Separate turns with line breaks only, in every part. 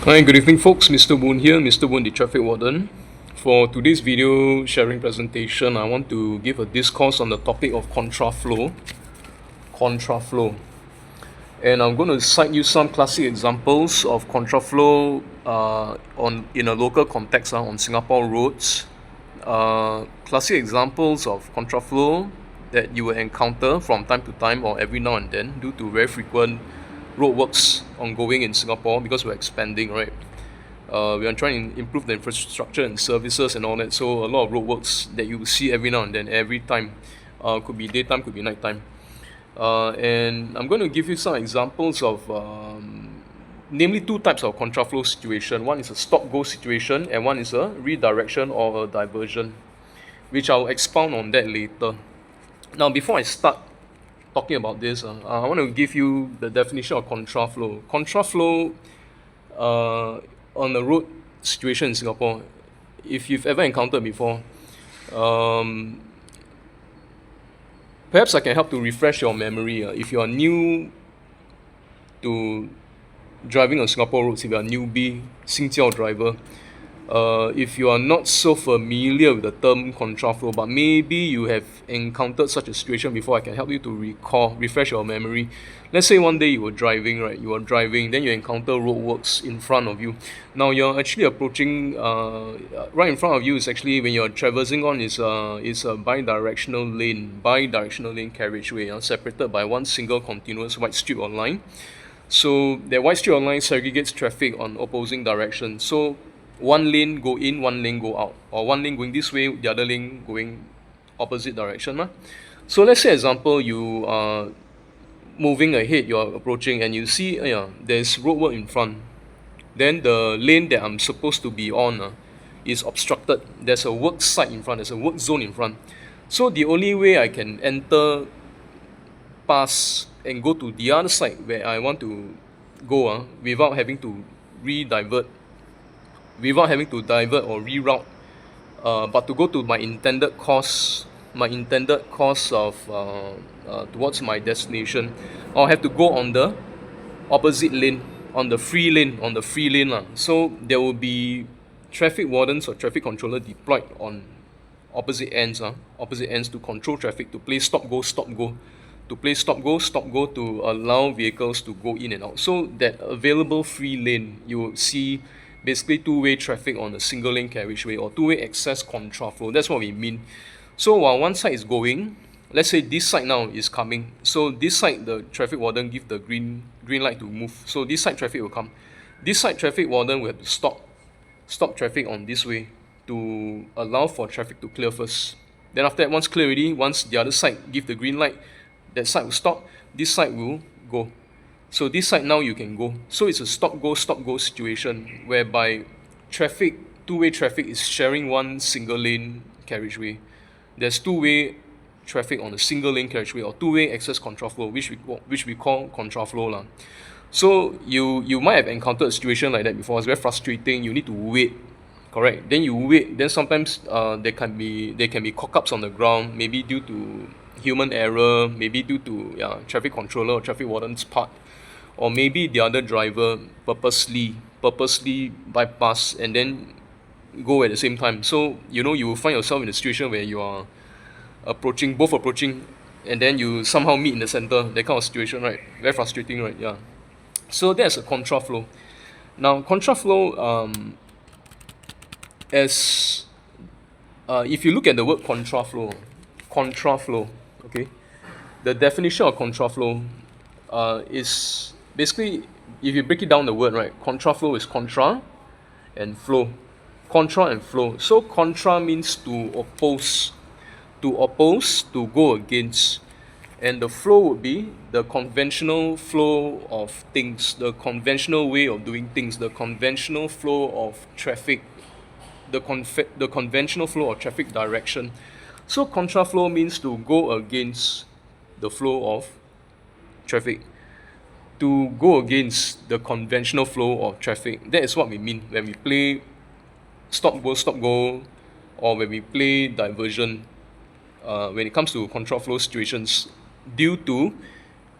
Hi, good evening folks. Mr. Woon here, Mr. Woon, the traffic warden. For today's video sharing presentation, I want to give a discourse on the topic of contraflow. Contraflow. And I'm going to cite you some classic examples of contraflow in a local context on Singapore roads. Classic examples of contraflow that you will encounter from time to time or every now and then due to very frequent roadworks ongoing in Singapore because we're expanding, right? We are trying to improve the infrastructure and services and all that. So a lot of roadworks that you see every now and then, every time, could be daytime, could be nighttime. And I'm going to give you some examples of, namely two types of contraflow situation. One is a stop-go situation, and one is a redirection or a diversion, which I'll expound on that later. Now, before I start talking about this, I want to give you the definition of contraflow. Contraflow on a road situation in Singapore, if you've ever encountered before, perhaps I can help to refresh your memory. If you are new to driving on Singapore roads, if you are a newbie, 新教 driver, if you are not so familiar with the term contraflow, but maybe you have encountered such a situation before, I can help you to refresh your memory. Let's say one day you were driving, right? You were driving, then you encounter roadworks in front of you. Now you're actually approaching, right in front of you is actually, when you're traversing on, is a bi-directional lane carriageway, separated by one single continuous white strip of line. So that white strip of line segregates traffic on opposing directions. So one lane go in, one lane go out, or one lane going this way, the other lane going opposite direction. So let's say example, you are moving ahead, you are approaching, and you see there's roadwork in front. Then the lane that I'm supposed to be on is obstructed. There's a work site in front, there's a work zone in front. So the only way I can enter, pass, and go to the other side where I want to go without having to divert or reroute, but to go to my intended course of towards my destination, I'll have to go on the opposite lane, on the free lane. So there will be traffic wardens or traffic controller deployed on opposite ends to control traffic, to play stop go, to play stop go to allow vehicles to go in and out. So that available free lane, you will see basically two-way traffic on a single lane carriageway or two-way access contraflow. That's what we mean. So while one side is going, let's say this side now is coming. So this side, the traffic warden give the green light to move. So this side traffic will come. This side traffic warden will have to stop traffic on this way to allow for traffic to clear first. Then after that, once clear already, once the other side give the green light, that side will stop, this side will go. So this side now you can go. So it's a stop-go situation whereby two-way traffic is sharing one single lane carriageway. There's two-way traffic on a single lane carriageway or two-way access contraflow, which we call contraflow. So you might have encountered a situation like that before. It's very frustrating. You need to wait, correct? Then you wait. Then sometimes there can be cock-ups on the ground, maybe due to human error, maybe due to traffic controller or traffic warden's part, or maybe the other driver purposely bypass and then go at the same time. So you will find yourself in a situation where you are both approaching, and then you somehow meet in the center. That kind of situation, right? Very frustrating, right? Yeah. So that's a contraflow. Now contraflow, as if you look at the word contraflow, okay, the definition of contraflow is basically, if you break it down the word, right, contraflow is contra and flow. So contra means to oppose, to go against. And the flow would be the conventional flow of things, the conventional way of doing things, the conventional flow of traffic, the conventional flow of traffic direction. So contraflow means to go against the flow of traffic, to go against the conventional flow of traffic. That is what we mean when we play stop go, or when we play diversion, when it comes to contraflow situations due to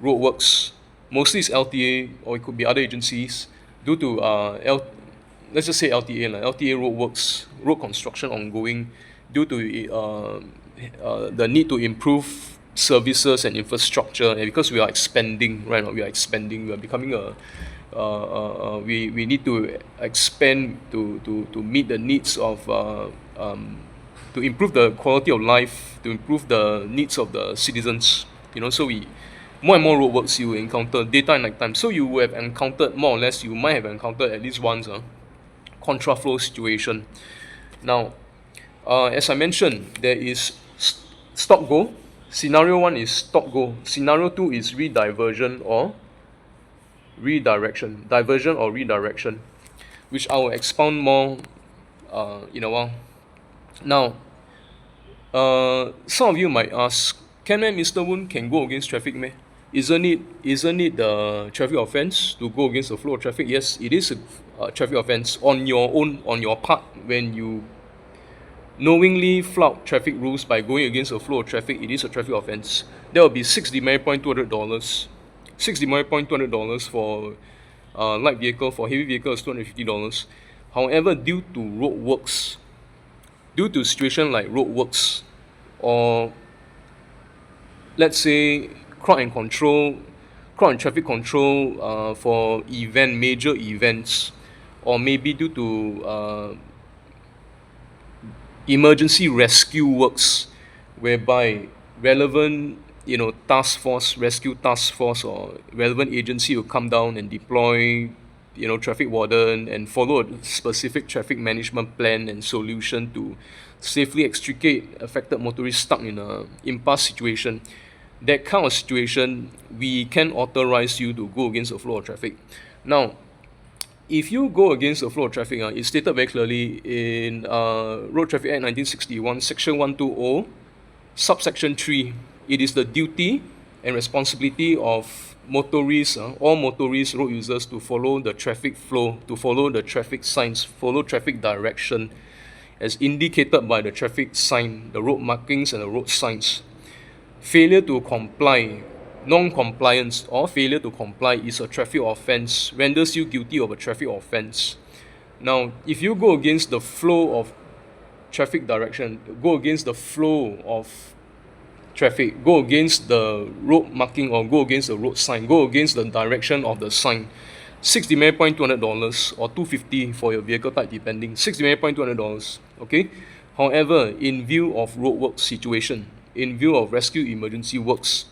roadworks. Mostly it's LTA, or it could be other agencies, due to let's just say LTA, LTA roadworks, road construction ongoing, due to the need to improve services and infrastructure, and because we are expanding, right? We are expanding. We are becoming we need to expand to meet the needs of to improve the quality of life, to improve the needs of the citizens. So more and more roadworks you encounter daytime and nighttime. So you will have encountered more or less. You might have encountered at least once contraflow situation. Now, as I mentioned, there is stop go. Scenario 1 is stop go. Scenario 2 is rediversion or redirection. Diversion or redirection, which I will expound more in a while. Now, some of you might ask, can Mr. Woon can go against traffic meh? Isn't it the traffic offence to go against the flow of traffic? Yes, it is a traffic offence on your part when you knowingly flout traffic rules by going against the flow of traffic. It is a traffic offence. That will be $6 demerit point $200. $6 demerit point $200 for light vehicle. For heavy vehicle is $250. However, due to roadworks, due to situation like roadworks, or let's say crowd and traffic control for major events, or maybe due to emergency rescue works, whereby relevant rescue task force or relevant agency will come down and deploy traffic warden and follow a specific traffic management plan and solution to safely extricate affected motorists stuck in a impasse situation. That kind of situation, we can authorize you to go against the flow of traffic. Now, if you go against the flow of traffic, it's stated very clearly in Road Traffic Act 1961, Section 120, subsection 3. It is the duty and responsibility of motorists, all motorists, road users, to follow the traffic flow, to follow the traffic signs, follow traffic direction as indicated by the traffic sign, the road markings and the road signs. Failure to comply, non-compliance or failure to comply is a traffic offence, renders you guilty of a traffic offence. Now, if you go against the flow of traffic direction, go against the flow of traffic, go against the road marking or go against the road sign, go against the direction of the sign, $6 demerit point $200 or $250 for your vehicle type depending, $6 demerit point $200, okay? However, in view of roadwork situation, in view of rescue emergency works,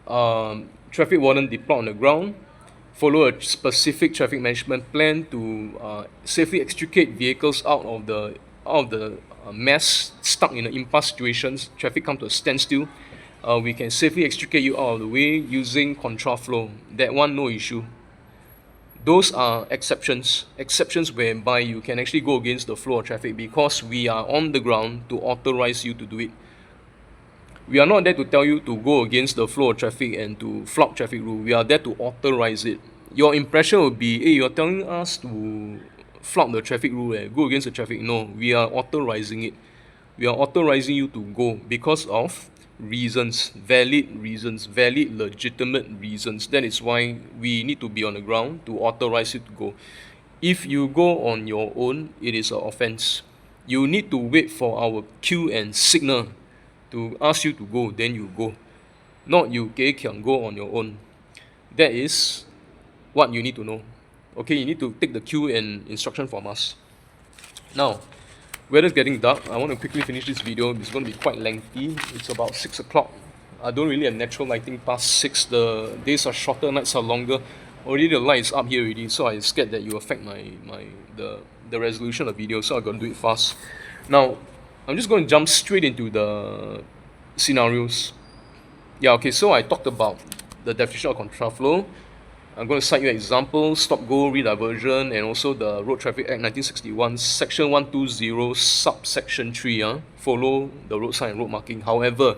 traffic warden deployed on the ground, follow a specific traffic management plan to safely extricate vehicles out of the mess stuck in an impasse situations. Traffic come to a standstill. We can safely extricate you out of the way using contraflow. That one, no issue. Those are exceptions whereby you can actually go against the flow of traffic because we are on the ground to authorize you to do it. We are not there to tell you to go against the flow of traffic and to flout traffic rule. We are there to authorize it. Your impression will be, hey, you're telling us to flout the traffic rule, go against the traffic. No, we are authorizing it. We are authorizing you to go because of reasons, valid, legitimate reasons. That is why we need to be on the ground to authorize you to go. If you go on your own, it is an offense. You need to wait for our cue and signal to ask you to go, then you go. Not you can go on your own. That is what you need to know. Okay, you need to take the cue and instruction from us. Now, weather's getting dark. I want to quickly finish this video. It's going to be quite lengthy. It's about 6 o'clock. I don't really have natural lighting past 6. The days are shorter, nights are longer. Already the light is up here already, so I'm scared that you affect the resolution of the video, so I'm going to do it fast. Now, I'm just going to jump straight into the scenarios. Yeah, okay, so I talked about the definition of contraflow. I'm going to cite you examples, stop-go, rediversion, and also the Road Traffic Act 1961, Section 120, subsection 3, follow the road sign and road marking. However,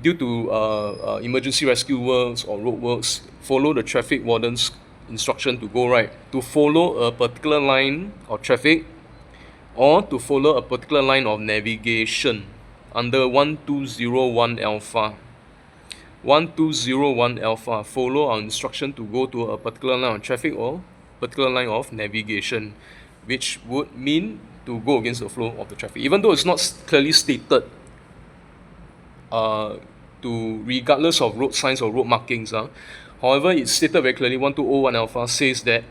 due to emergency rescue works or road works, follow the traffic warden's instruction to go right, to follow a particular line of traffic, or to follow a particular line of navigation under 1201 alpha. 1201 alpha, follow our instruction to go to a particular line of traffic or particular line of navigation, which would mean to go against the flow of the traffic. Even though it's not clearly stated, to regardless of road signs or road markings, however, it's stated very clearly, 1201 alpha says that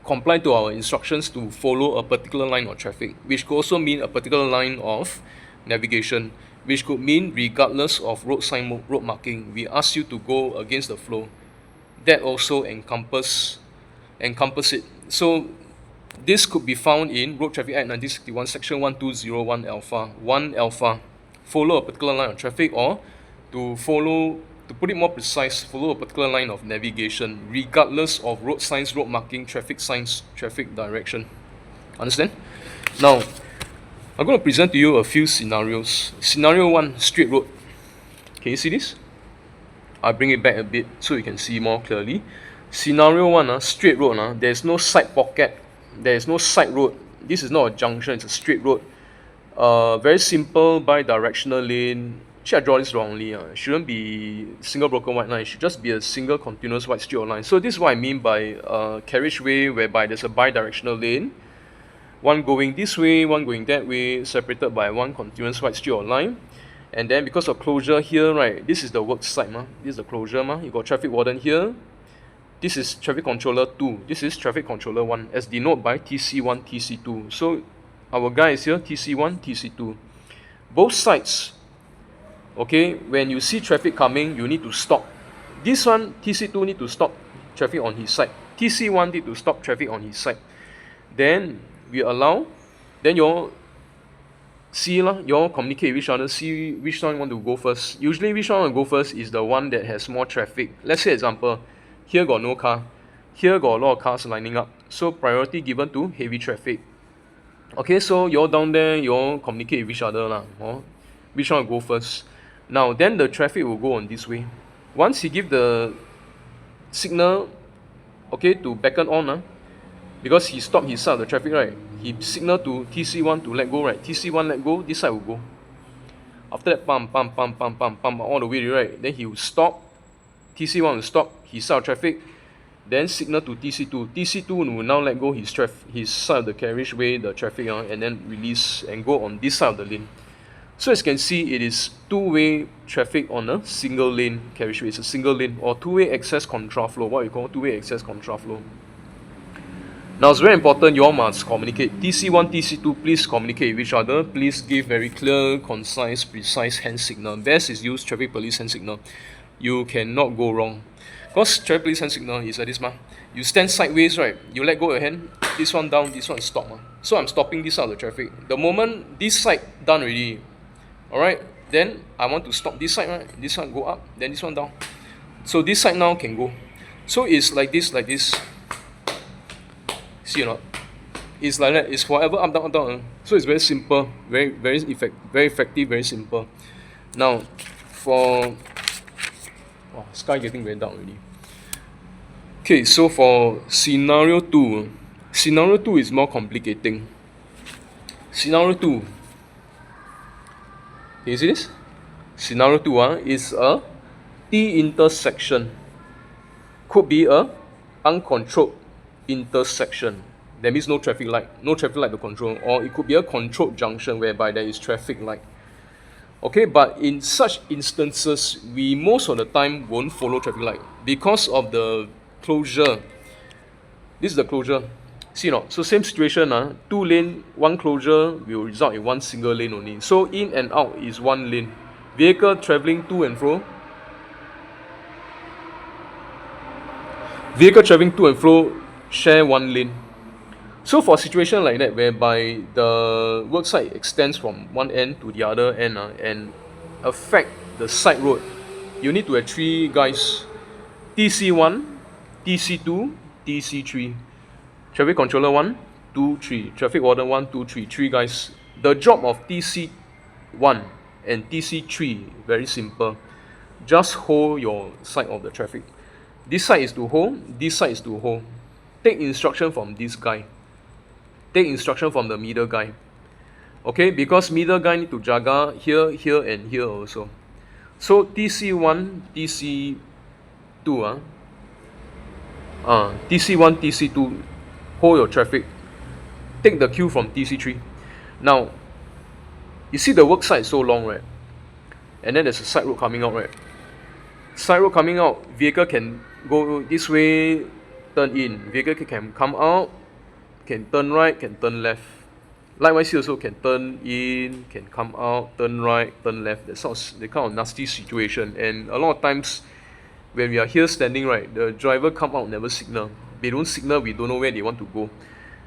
comply to our instructions to follow a particular line of traffic, which could also mean a particular line of navigation, which could mean regardless of road sign, road marking, we ask you to go against the flow. That also encompass it. So this could be found in Road Traffic Act 1961, section 1201 alpha. 1 alpha, follow a particular line of traffic, or to put it more precise, follow a particular line of navigation, regardless of road signs, road marking, traffic signs, traffic direction. Understand? Now, I'm going to present to you a few scenarios. Scenario 1, straight road. Can you see this? I'll bring it back a bit so you can see more clearly. Scenario 1, straight road. There's no side pocket. There's no side road. This is not a junction, it's a straight road. Very simple bi-directional lane. Actually, I draw this wrongly. It shouldn't be single broken white line. It should just be a single continuous white straight line. So this is what I mean by carriageway, whereby there's a bi-directional lane. One going this way, one going that way, separated by one continuous white straight line. And then because of closure here, right, this is the work site. This is the closure. You got traffic warden here. This is traffic controller 2. This is traffic controller 1, as denoted by TC1, TC2. So our guy is here, TC1, TC2. Both sides, okay, when you see traffic coming, you need to stop. This one, TC2 need to stop traffic on his side. TC1 need to stop traffic on his side. Then we allow, then you all see, you all communicate with each other, see which one want to go first. Usually which one want to go first is the one that has more traffic. Let's say example, here got no car, here got a lot of cars lining up, so priority given to heavy traffic. Okay, so you all down there, you all communicate with each other, which one will go first. Now then the traffic will go on this way. Once he give the signal, okay, to beckon on, because he stopped his side of the traffic, right, he signal to TC1 to let go, right, TC1 let go, this side will go. After that, pump all the way, right, then he will stop, TC1 will stop his side of traffic, then signal to TC2. TC2 will now let go his side of the carriageway, the traffic, and then release and go on this side of the lane. So as you can see, it is two-way traffic on a single lane carriageway. It's a single lane, or two-way access contraflow, what we call two-way access contraflow. Now it's very important, you all must communicate. TC1, TC2, please communicate with each other. Please give very clear, concise, precise hand signal. Best is use traffic police hand signal. You cannot go wrong. Because traffic police hand signal is like this, you stand sideways, right? You let go of your hand, this one down, this one stop. So I'm stopping this side of the traffic. The moment this side done already, alright, then I want to stop this side, right? This one go up, then this one down. So this side now can go. So it's like this. See or not? It's like that. It's forever up, down, up, down. So it's very simple, very effective, very simple. Now, for sky getting very dark already. Okay, so for scenario 2, scenario 2 is more complicating. Scenario 2. Can you see this? Scenario 2 is a T intersection. Could be a uncontrolled intersection. That means no traffic light to control, or it could be a controlled junction whereby there is traffic light. Okay, but in such instances, we most of the time won't follow traffic light because of the closure. This is the closure. See or not? So same situation, 2 lane, 1 closure will result in 1 single lane only. So in and out is 1 lane. Vehicle travelling to and fro. Vehicle travelling to and fro share 1 lane. So for a situation like that, whereby the road side extends from one end to the other end and affect the side road, you need to have 3 guys: TC1, TC2, TC3. Traffic controller 1, 2, 3. Traffic warden 1, 2, 3. 3 guys. The job of TC1 and TC3, very simple. Just hold your side of the traffic. This side is to hold, this side is to hold. Take instruction from this guy. Take instruction from the middle guy. Okay, because middle guy need to jaga here, here, and here also. So TC1, TC2, TC1, TC2, hold your traffic. Take the cue from TC3. Now, you see the work side is so long, right? And then there's a side road coming out, right? Side road coming out, vehicle can go this way, turn in. Vehicle can come out, can turn right, can turn left. Likewise, here also can turn in, can come out, turn right, turn left. That's the kind of nasty situation. And a lot of times, when we are here standing, right, the driver come out, never signal. They don't signal, we don't know where they want to go.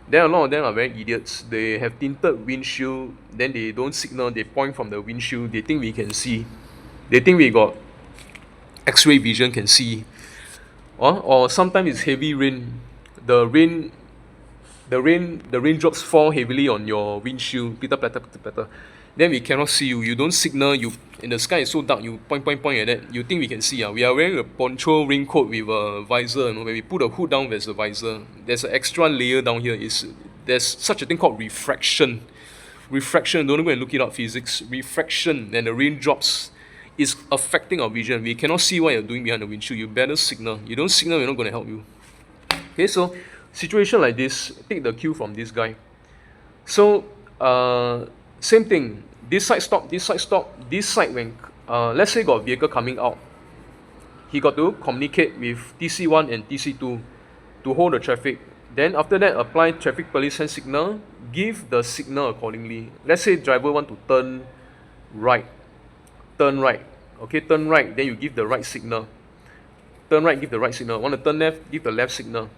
Then a lot of them are very idiots. They have tinted windshield, then they don't signal, they point from the windshield, they think we can see. They think we got X-ray vision, can see. Or sometimes it's heavy rain. The raindrops fall heavily on your windshield, pitter patter, pitter patter. Then we cannot see you. You don't signal. You in the sky is so dark. You point like that. You think we can see? We are wearing a poncho raincoat with a visor. When we put a hood down, there's a visor. There's an extra layer down here. There's such a thing called refraction. Refraction. Don't go and look it up. Physics. Refraction. And the raindrops is affecting our vision. We cannot see what you're doing behind the windshield. You better signal. You don't signal, we're not going to help you. Okay, so situation like this. Take the cue from this guy. So same thing. This side stop, this side stop, this side when let's say got a vehicle coming out, he got to communicate with TC1 and TC2 to hold the traffic. Then after that, apply traffic police hand signal, give the signal accordingly. Let's say driver want to turn right. Okay, turn right, then you give the right signal. Turn right, give the right signal. Want to turn left, give the left signal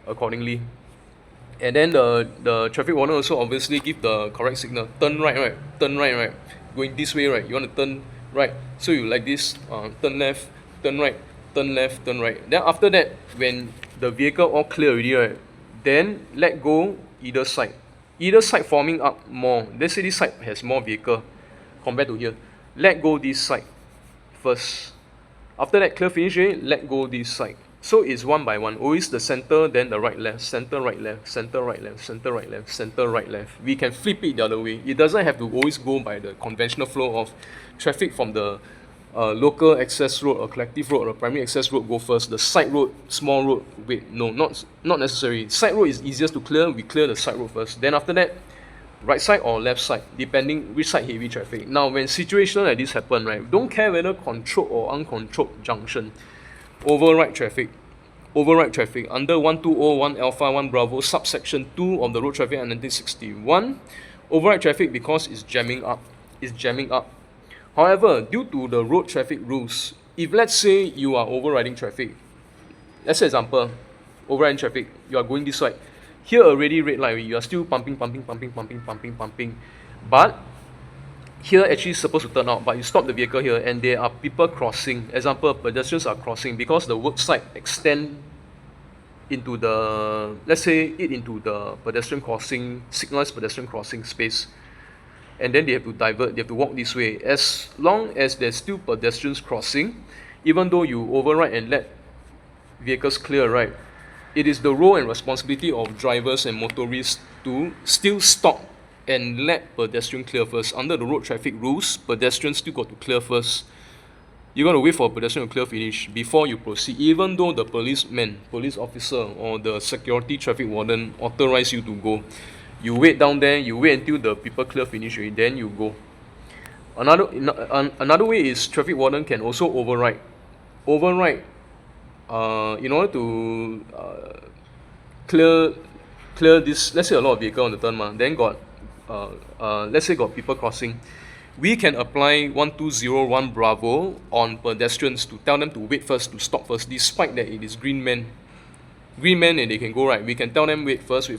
accordingly. And then the traffic warden also obviously give the correct signal. Turn right, turn right. Going this way, right? You want to turn right. So you like this, turn left, turn right, turn left, turn right. Then after that, when the vehicle all clear already, right? Then let go either side. Either side forming up more. Let's say this side has more vehicle compared to here. Let go this side first. After that, clear finish, let go this side. So it's one by one. Always the center, then the right left, center right left, center right left, center right left, center right left. We can flip it the other way. It doesn't have to always go by the conventional flow of traffic from the local access road or collective road or primary access road go first. The side road, small road, wait, no, not necessary. Side road is easiest to clear. We clear the side road first. Then after that, right side or left side, depending which side heavy traffic. Now, when situation like this happen, right, don't care whether controlled or uncontrolled junction. Override traffic under 1201 Alpha 1 Bravo subsection 2 of the Road Traffic Act 1961. Override traffic because it's jamming up. However, due to the road traffic rules, if let's say you are overriding traffic, let's say example, overriding traffic, you are going this way. Here already red light, you are still pumping. But here actually supposed to turn out, but you stop the vehicle here and there are people crossing. Example, pedestrians are crossing because the work site extend into the, let's say into the pedestrian crossing, signalized pedestrian crossing space. And then they have to divert, they have to walk this way. As long as there's still pedestrians crossing, even though you override and let vehicles clear, right, it is the role and responsibility of drivers and motorists to still stop and let pedestrian clear first. Under the road traffic rules, pedestrians still got to clear first. You got to wait for a pedestrian to clear finish before you proceed, even though the police officer or the security traffic warden authorize you to go. You wait down there, you wait until the people clear finish, then you go. Another way is traffic warden can also override. In order to clear this, let's say a lot of vehicle on the turn, then got let's say got people crossing, we can apply 1201 Bravo on pedestrians to tell them to wait first, to stop first, despite that it is green man and they can go right. We can tell them wait first,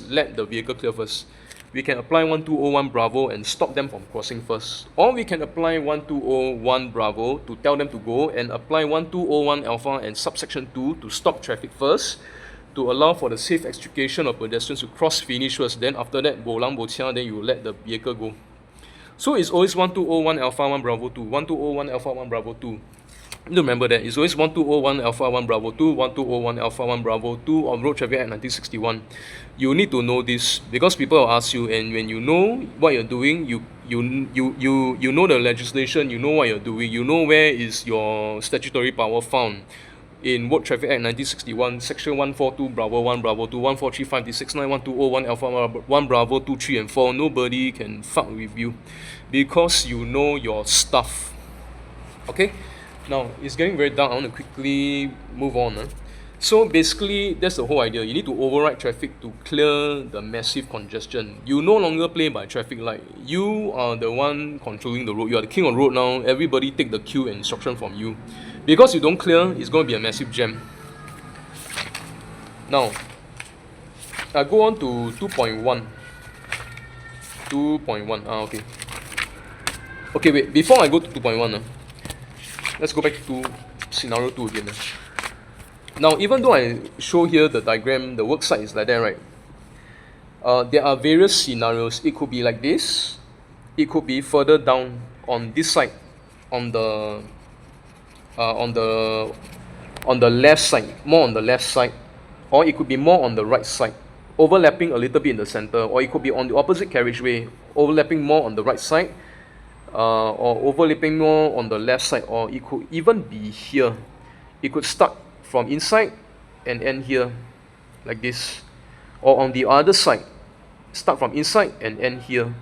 let the vehicle clear first. We can apply 1201 Bravo and stop them from crossing first. Or we can apply 1201 Bravo to tell them to go and apply 1201 Alpha and subsection 2 to stop traffic first, to allow for the safe extrication of pedestrians to cross finish first. Then after that, then you let the vehicle go. So it's always 1201 Alpha 1 Bravo 2, 1201 Alpha 1 Bravo 2. You remember that it's always 1201 Alpha 1 Bravo 2, 1201 Alpha 1 Bravo 2 of Road Traffic Act 1961. You need to know this because people will ask you, and when you know what you're doing, you know the legislation, you know what you're doing, you know where is your statutory power found. In Road Traffic Act 1961, Section 142 Bravo 1 Bravo 2, 1435691 Alpha 1 Bravo 2, 3 and 4, nobody can fuck with you because you know your stuff. Okay? Now, it's getting very dark. I want to quickly move on. So basically, that's the whole idea. You need to override traffic to clear the massive congestion. You no longer play by traffic light. You are the one controlling the road. You are the king on the road now. Everybody take the cue and instruction from you. Because you don't clear, it's going to be a massive jam. Now, I go on to 2.1. 2.1. Okay. Okay, wait. Before I go to 2.1, let's go back to scenario 2 again. Now, even though I show here the diagram, the work site is like that, right? There are various scenarios. It could be like this. It could be further down on this side, on the left side, more on the left side, or it could be more on the right side, overlapping a little bit in the center, or it could be on the opposite carriageway, overlapping more on the right side, or overlapping more on the left side, or it could even be here. It could start from inside and end here, like this, or on the other side, start from inside and end here.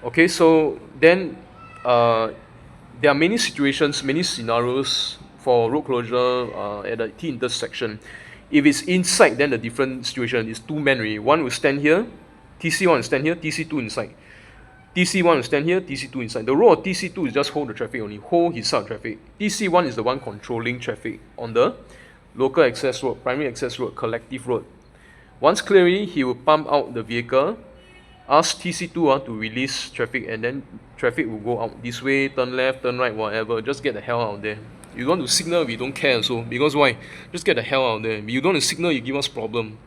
Okay, so then there are many situations, many scenarios for road closure at a T intersection. If it's inside, then the different situation is two men already. One will stand here, TC1 will stand here, TC2 inside. TC1 will stand here, TC2 inside. The role of TC2 is just hold the traffic only, hold his side of traffic. TC1 is the one controlling traffic on the local access road, primary access road, collective road. Once clearly, he will pump out the vehicle, ask TC2 to release traffic, and then traffic will go out this way, turn left, turn right, whatever. Just get the hell out of there. You don't want to signal, we don't care also. Because why? Just get the hell out of there. You don't want to signal, you give us problem.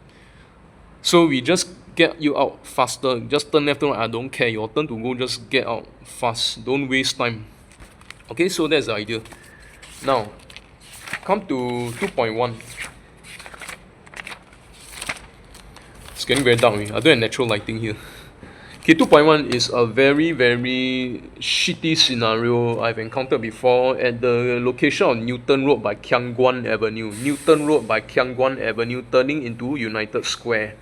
So we just get you out faster. Just turn left, turn right, I don't care. Your turn to go, just get out fast. Don't waste time. Okay, so that's the idea. Now, come to 2.1. It's getting very dark. I don't have natural lighting here. Okay, 2.1 is a very, very shitty scenario I've encountered before at the location of Newton Road by Kiang Guan Avenue. Newton Road by Kiang Guan Avenue turning into United Square.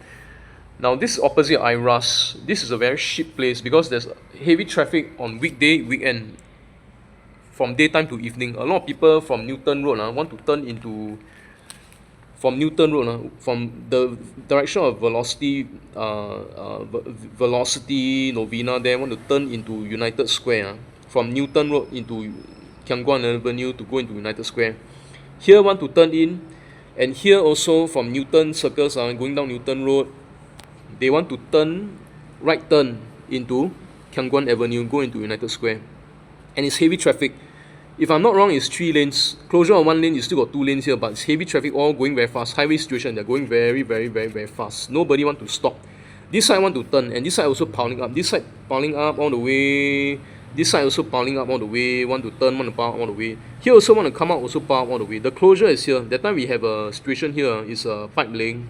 Now, this is opposite IRAS. This is a very shit place because there's heavy traffic on weekday, weekend, from daytime to evening. A lot of people from Newton Road want to turn into from Newton Road, from the direction of Velocity Novena there, want to turn into United Square. From Newton Road into Kiang Guan Avenue to go into United Square. Here want to turn in, and here also from Newton Circus, going down Newton Road, they want to right turn into Kiang Guan Avenue, go into United Square. And it's heavy traffic. If I'm not wrong, it's 3 lanes. Closure on 1 lane, you still got 2 lanes here, but it's heavy traffic, all going very fast. Highway situation, they're going very, very, very, very fast. Nobody want to stop. This side want to turn, and this side also piling up. This side piling up all the way. This side also piling up all the way. Want to turn, want to pile up all the way. Here also want to come out, also pile up all the way. The closure is here. That time we have a situation here, is a pipe laying.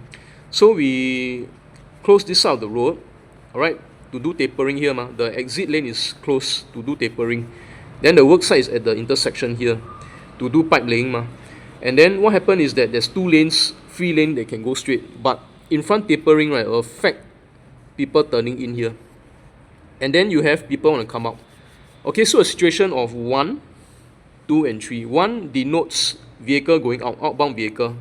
So we close this side of the road, alright, to do tapering here. The exit lane is closed to do tapering. Then the work site is at the intersection here to do pipe laying. And then what happened is that there's 2 lanes, 3 lanes they can go straight. But in front tapering, right, will affect people turning in here. And then you have people want to come out. Okay, so a situation of 1, 2, and 3. 1 denotes vehicle going out, outbound vehicle.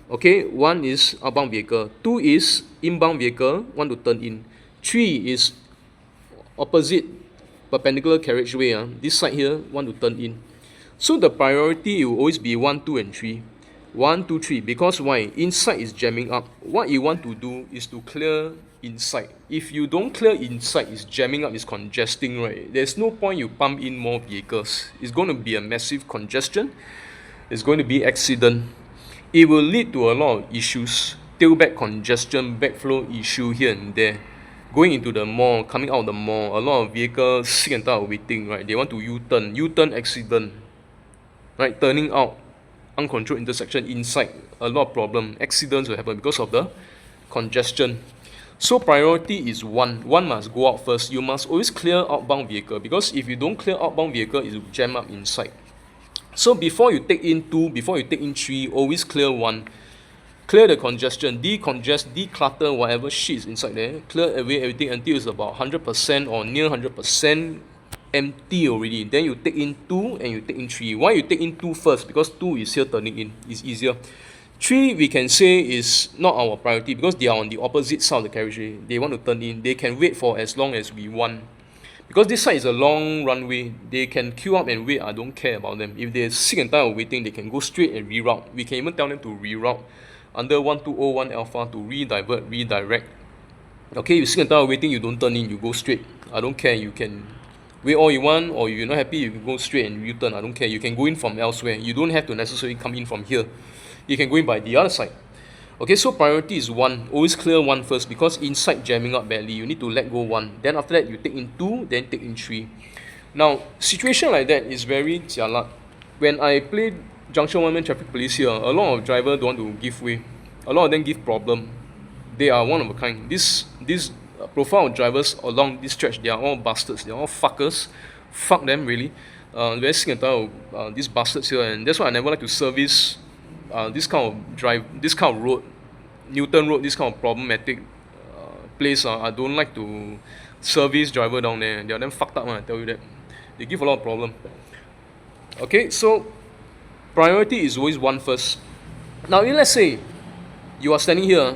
Okay, 1 is outbound vehicle. 2 is inbound vehicle, want to turn in. 3 is opposite perpendicular carriageway. This side here want to turn in. So the priority will always be 1, 2, and 3. 1, 2, 3. Because why? Inside is jamming up. What you want to do is to clear inside. If you don't clear inside, it's jamming up, it's congesting, right? There's no point you pump in more vehicles. It's going to be a massive congestion. It's going to be accident. It will lead to a lot of issues. Tailback congestion, backflow issue here and there. Going into the mall, coming out of the mall, a lot of vehicles sick and tired of waiting, right? They want to U-turn accident. right? Turning out, uncontrolled intersection inside, a lot of problem. Accidents will happen because of the congestion. So priority is one. One must go out first. You must always clear outbound vehicle, because if you don't clear outbound vehicle, it will jam up inside. So before you take in 2, before you take in 3, always clear 1. Clear the congestion, decongest, declutter whatever shit is inside there. Clear away everything until it's about 100% or near 100% empty already. Then you take in 2 and you take in 3. Why you take in 2 first? Because 2 is here turning in. It's easier. 3 we can say is not our priority because they are on the opposite side of the carriageway. They want to turn in. They can wait for as long as we want. Because this side is a long runway, they can queue up and wait. I don't care about them. If they're sick and tired of waiting, they can go straight and reroute. We can even tell them to reroute under 1201 alpha to redirect. Okay, if you're sick and tired of waiting, you don't turn in, you go straight. I don't care. You can wait all you want, or if you're not happy, you can go straight and U-turn. I don't care. You can go in from elsewhere. You don't have to necessarily come in from here. You can go in by the other side. Okay, so priority is 1. Always clear 1 first, because inside jamming up badly, you need to let go 1. Then after that, you take in 2, then take in 3. Now, situation like that is very jialat. When I played Junction 1 Man Traffic Police here, a lot of drivers don't want to give way. A lot of them give problem. They are one of a kind. This profile of drivers along this stretch, they are all bastards. They are all fuckers. Fuck them, really. Very sick and tired of these bastards here, and that's why I never like to service this kind of road, Newton Road, this kind of problematic place. I don't like to service driver down there. They are damn fucked up, I tell you that. They give a lot of problem. Okay, so priority is always 1 first. Now, let's say you are standing here,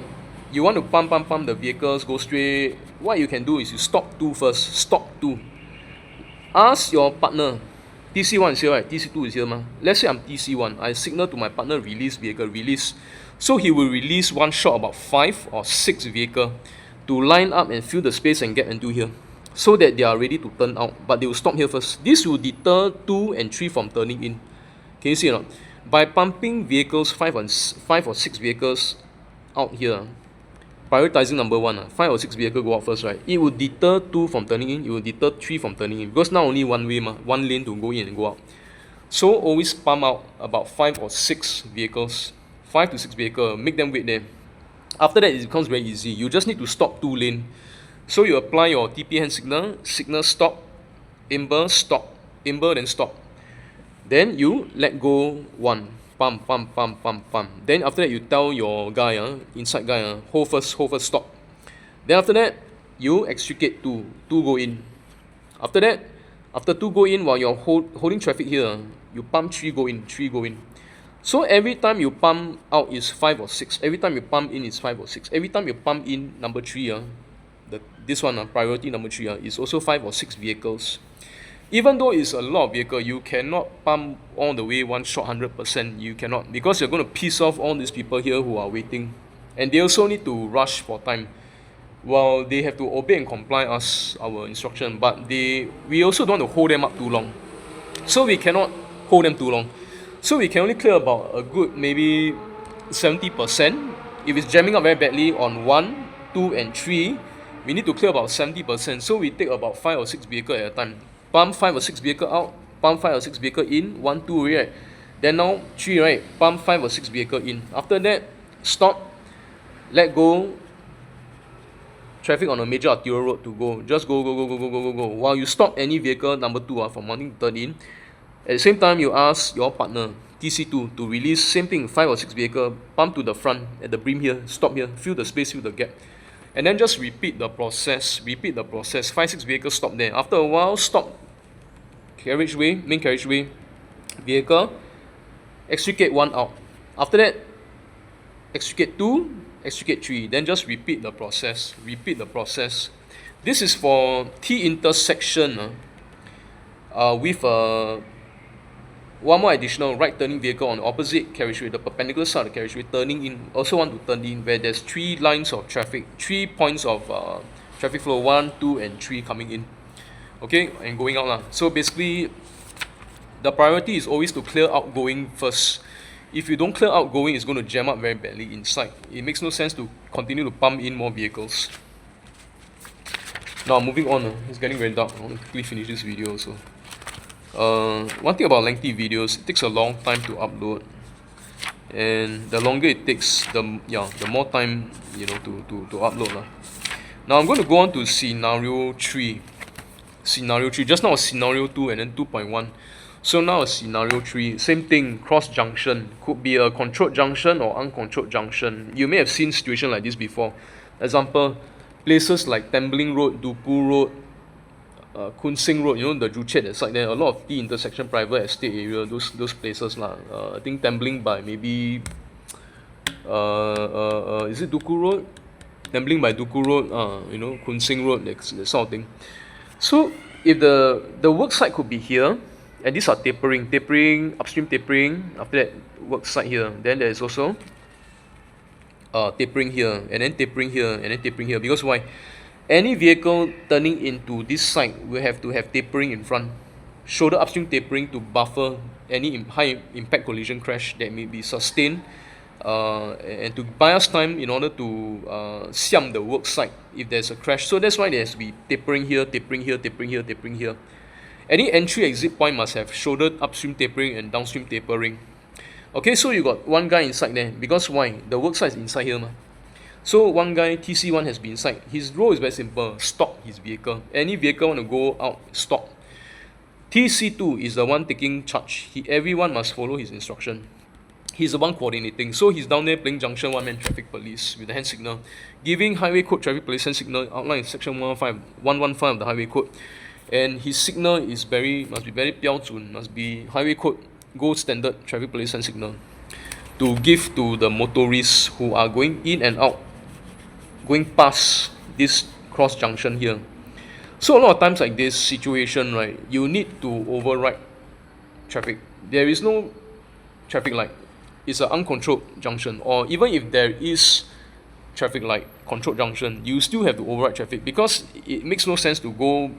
you want to pump the vehicles, go straight. What you can do is you stop 2 first. Stop 2. Ask your partner. TC1 is here, right? TC2 is here, ma. Let's say I'm TC1. I signal to my partner, release vehicle, release. So he will release one shot about 5 or 6 vehicle to line up and fill the space and get into here, so that they are ready to turn out. But they will stop here first. This will deter 2 and 3 from turning in. Can you see or not? By pumping vehicles, 5 or 6 vehicles out here, prioritizing number 1, 5 or 6 vehicles go out first, right? It will deter 2 from turning in, it will deter 3 from turning in, because now only one way, 1 lane to go in and go out. So always pump out about 5 or 6 vehicles, 5 to 6 vehicles, make them wait there. After that, it becomes very easy. You just need to stop 2 lane. So you apply your TP hand signal stop, amber, stop, amber, then stop. Then you let go 1. Pump. Then after that, you tell your guy, inside guy, hold first, stop. Then after that, you extricate 2 go in. After that, after 2 go in, while you're holding traffic here, you pump 3 go in. So every time you pump out is 5 or 6. Every time you pump in is 5 or 6. Every time you pump in number 3, this one, priority number 3, is also 5 or 6 vehicles. Even though it's a lot of vehicle, you cannot pump all the way one shot 100%. You cannot, because you're going to piss off all these people here who are waiting. And they also need to rush for time. Well, they have to obey and comply our instruction, but we also don't want to hold them up too long. So we cannot hold them too long. So we can only clear about a good maybe 70%. If it's jamming up very badly on 1, 2, and 3, we need to clear about 70%. So we take about 5 or 6 vehicles at a time. Pump 5 or 6 vehicle out, pump 5 or 6 vehicle in, 1, 2, right? Then now 3, right? Pump 5 or 6 vehicle in. After that, stop, let go traffic on a major arterial road to go. Just go. While you stop any vehicle number 2 from wanting to turn in, at the same time you ask your partner, TC2, to release same thing, 5 or 6 vehicle, pump to the front at the brim here, stop here, fill the space, fill the gap. And then just repeat the process, 5, 6 vehicles stop there. After a while, stop carriageway, main carriageway, vehicle, extricate 1 out. After that, extricate 2, extricate 3. Then just repeat the process. This is for T intersection with one more additional right turning vehicle on the opposite carriageway, the perpendicular side of the carriageway, turning in, also want to turn in, where there's 3 lines of traffic, 3 points of traffic flow, 1, 2, and 3 coming in. Okay, and going out. So basically, the priority is always to clear outgoing first. If you don't clear outgoing, it's going to jam up very badly inside. It makes no sense to continue to pump in more vehicles. Now moving on, it's getting very dark. I want to quickly finish this video also. One thing about lengthy videos, it takes a long time to upload, and the longer it takes, the more time to upload lah. Now I'm going to go on to scenario 3. Scenario 3. Just now was scenario 2 and then 2.1. So now a scenario 3. Same thing, cross junction. Could be a controlled junction or uncontrolled junction. You may have seen situation like this before. Example, places like Tambling Road, Duku Road, Kun Sing Road, the Joo Chiat that side there, a lot of T intersection private estate area, those places lah. I think Tambling by maybe is it Duku Road? Tambling by Duku Road, Kun Sing Road, that sort of thing. So if the work site could be here, and these are tapering, upstream tapering, after that work site here, then there is also tapering here, and then tapering here, and then tapering here. Because why? Any vehicle turning into this site will have to have tapering in front. Shoulder upstream tapering to buffer any high impact collision crash that may be sustained, and to buy us time in order to siam the work site if there's a crash. So that's why there has to be tapering here, tapering here, tapering here, tapering here. Any entry exit point must have shoulder upstream tapering and downstream tapering. Okay, so you got one guy inside there. Because why? The work site is inside here. So one guy, TC1 has been inside. His role is very simple. Stop his vehicle. Any vehicle want to go out, stop. TC2 is the one taking charge. Everyone must follow his instruction. He's the one coordinating. So he's down there playing junction one-man traffic police with the hand signal, giving highway code traffic police hand signal outlined in section 115 of the highway code. And his signal must be very 标准, must be highway code gold standard traffic police hand signal to give to the motorists who are going in and out, going past this cross junction here. So a lot of times like this situation, right, you need to override traffic. There is no traffic light. It's an uncontrolled junction, or even if there is traffic light, controlled junction, you still have to override traffic because it makes no sense to go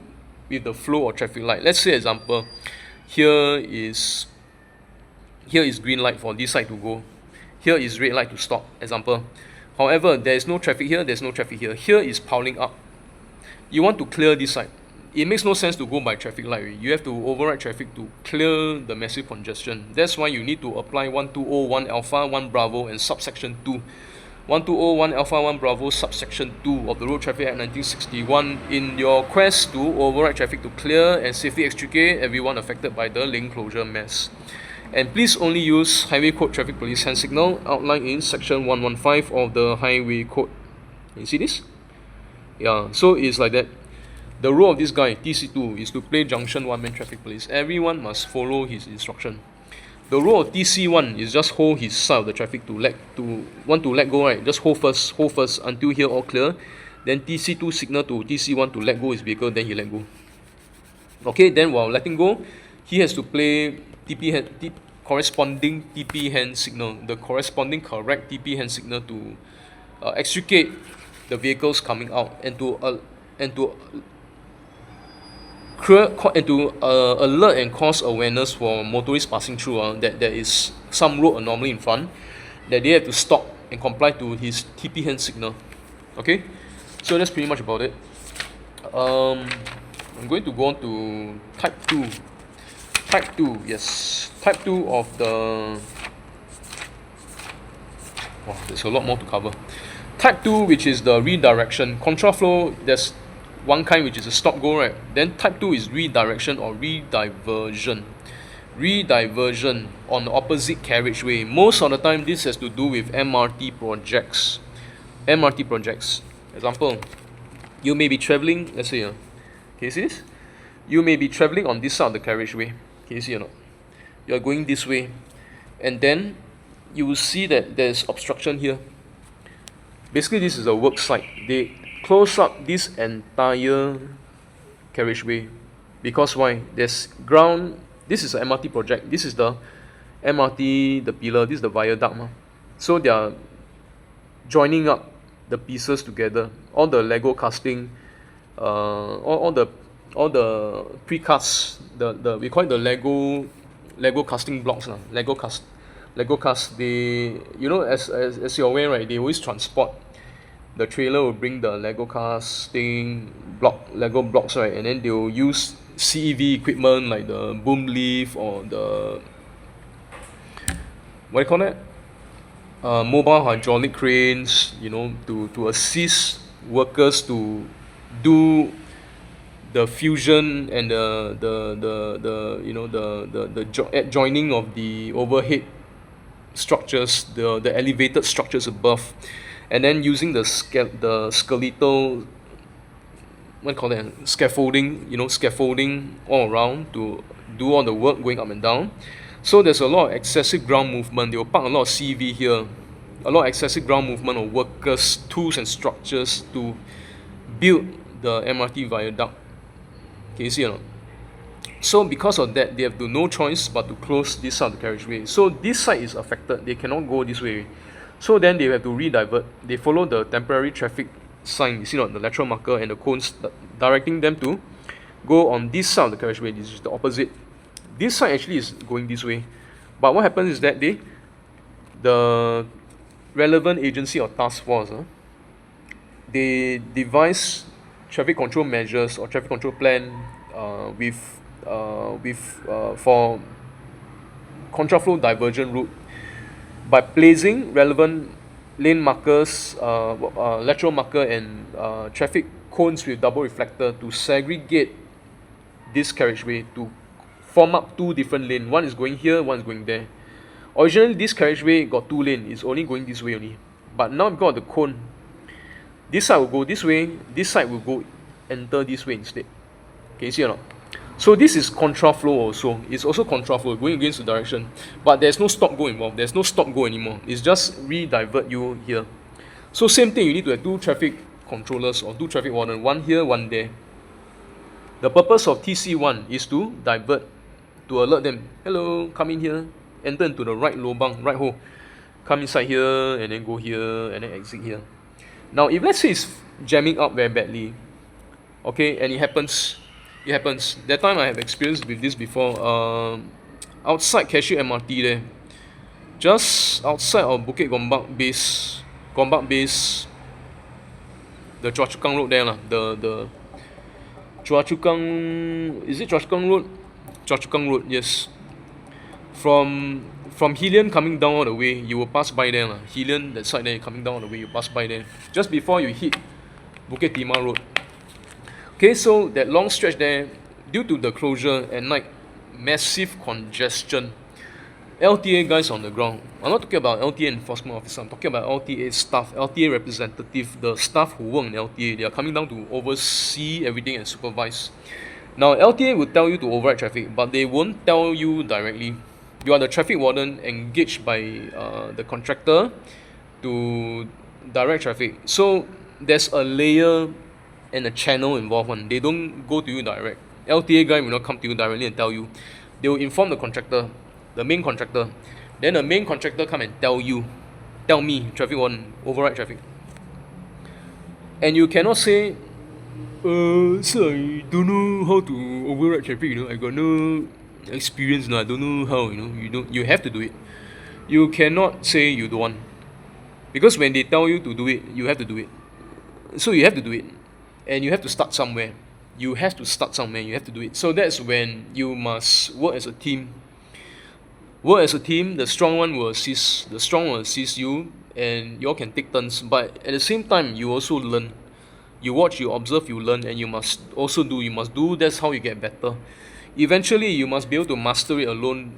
with the flow of traffic light. Let's say example, here is green light for this side to go. Here is red light to stop, example. However, there is no traffic here, there's no traffic here. Here is piling up. You want to clear this side. It makes no sense to go by traffic light. You have to override traffic to clear the massive congestion. That's why you need to apply 1201 alpha 1 bravo and subsection 2. 1201 alpha 1 bravo subsection 2 of the Road Traffic Act 1961 in your quest to override traffic to clear and safely extricate everyone affected by the lane closure mess. And please only use Highway Code Traffic Police hand signal outlined in section 115 of the Highway Code. Can you see this? Yeah, so it's like that. The role of this guy, TC2, is to play junction one-man traffic police. Everyone must follow his instruction. The role of TC1 is just hold his side of the traffic want to let go, right? Just hold first until here all clear. Then TC2 signal to TC1 to let go his vehicle, then he let go. Okay, then while letting go, he has to play corresponding TP hand signal, the corresponding correct TP hand signal to extricate the vehicles coming out and to alert and cause awareness for motorists passing through that there is some road anomaly in front, that they have to stop and comply to his TP hand signal. Okay, so that's pretty much about it. I'm going to go on to type 2. Type 2, yes. Type 2 of the... Oh, there's a lot more to cover. Type 2, which is the redirection. Contraflow, there's one kind which is a stop-go, right? Then type 2 is redirection or rediversion. Rediversion on the opposite carriageway. Most of the time, this has to do with MRT projects. MRT projects. Example, you may be traveling, let's say, can you see this? You may be traveling on this side of the carriageway. Can you see or not? You are going this way, and then you will see that there's obstruction here. Basically, this is a work site. They close up this entire carriageway because why? There's ground. This is an MRT project. This is the MRT, the pillar. This is the viaduct. So they are joining up the pieces together. All the Lego casting, all the precast, we call it the Lego casting blocks. Lego cast. They, as you're aware, right? They always transport. The trailer will bring the Lego casting Lego blocks, right? And then they will use CEV equipment like the boom lift or the what do you call that? Mobile hydraulic cranes, to assist workers to do the fusion and the joining of the overhead structures, the elevated structures above, and then using the skeletal, what do you call that, scaffolding all around to do all the work going up and down. So there's a lot of excessive ground movement. They will park a lot of CV here, a lot of excessive ground movement of workers, tools and structures to build the MRT viaduct. Can you see or not? So because of that, they have no choice but to close this side of the carriageway. So this side is affected. They cannot go this way. So then they have to redivert. They follow the temporary traffic sign, you see not, the lateral marker and the cones directing them to go on this side of the carriageway. This is the opposite. This side actually is going this way. But what happens is that the relevant agency or task force, they devise traffic control measures or traffic control plan for contraflow diversion route by placing relevant lane markers, lateral marker and traffic cones with double reflector to segregate this carriageway to form up two different lanes. One is going here, one is going there. Originally this carriageway got two lanes, it's only going this way only. But now because of the cone, this side will go this way, this side will go enter this way instead. Can you see or not? So this is contraflow also. It's also contraflow, going against the direction. But there's no stop go involved. There's no stop go anymore. It's just redivert you here. So same thing, you need to have two traffic controllers or two traffic wardens, one here, one there. The purpose of TC1 is to divert, to alert them. Hello, come in here, enter into the right lobang, right hole. Come inside here and then go here and then exit here. Now if let's say it's jamming up very badly, okay, and it happens. That time I have experienced with this before. Outside Cashew MRT there, just outside of Bukit Gombak base, the Choa Chu Kang Road there lah. The Choa Chu Kang, is it Choa Chu Kang Road? Choa Chu Kang Road, yes. From Hillian coming down all the way, you will pass by there lah. Hillian, that side there, coming down all the way, you pass by there. Just before you hit Bukit Timah Road. Okay, so that long stretch there, due to the closure at night, massive congestion. LTA guys on the ground. I'm not talking about LTA enforcement officer, I'm talking about LTA staff, LTA representative, the staff who work in LTA. They are coming down to oversee everything and supervise. Now, LTA will tell you to override traffic, but they won't tell you directly. You are the traffic warden engaged by the contractor to direct traffic. So there's a layer and a channel involved one. They don't go to you direct. LTA guy will not come to you directly and tell you. They will inform the contractor, the main contractor. Then the main contractor come and tell me, traffic warden, override traffic. And you cannot say, sir, I don't know how to override traffic, I got no experience, I don't know how, you have to do it. You cannot say you don't want. Because when they tell you to do it, you have to do it. So you have to do it. And you have to start somewhere. You have to do it. So that's when you must work as a team. The strong one will assist. The strong will assist you, and you all can take turns. But at the same time, you also learn. You watch, you observe, you learn, and you must also do. You must do. That's how you get better. Eventually, you must be able to master it alone.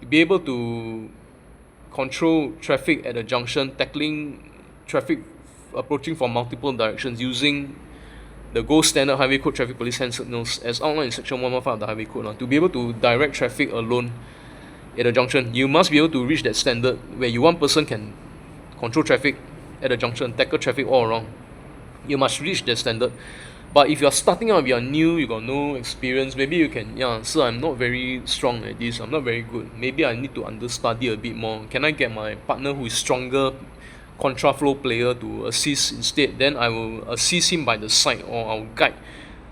Be able to control traffic at a junction, tackling traffic approaching from multiple directions using the gold standard highway code traffic police hand signals as outlined in section 115 of the highway code. To be able to direct traffic alone at a junction, you must be able to reach that standard where one person can control traffic at a junction, tackle traffic all around. You must reach that standard. But if you're starting out, you're new, you got no experience, maybe you can, sir, I'm not very strong at this, I'm not very good. Maybe I need to understudy a bit more. Can I get my partner who is stronger contraflow player to assist instead? Then I will assist him by the side, or I'll guide,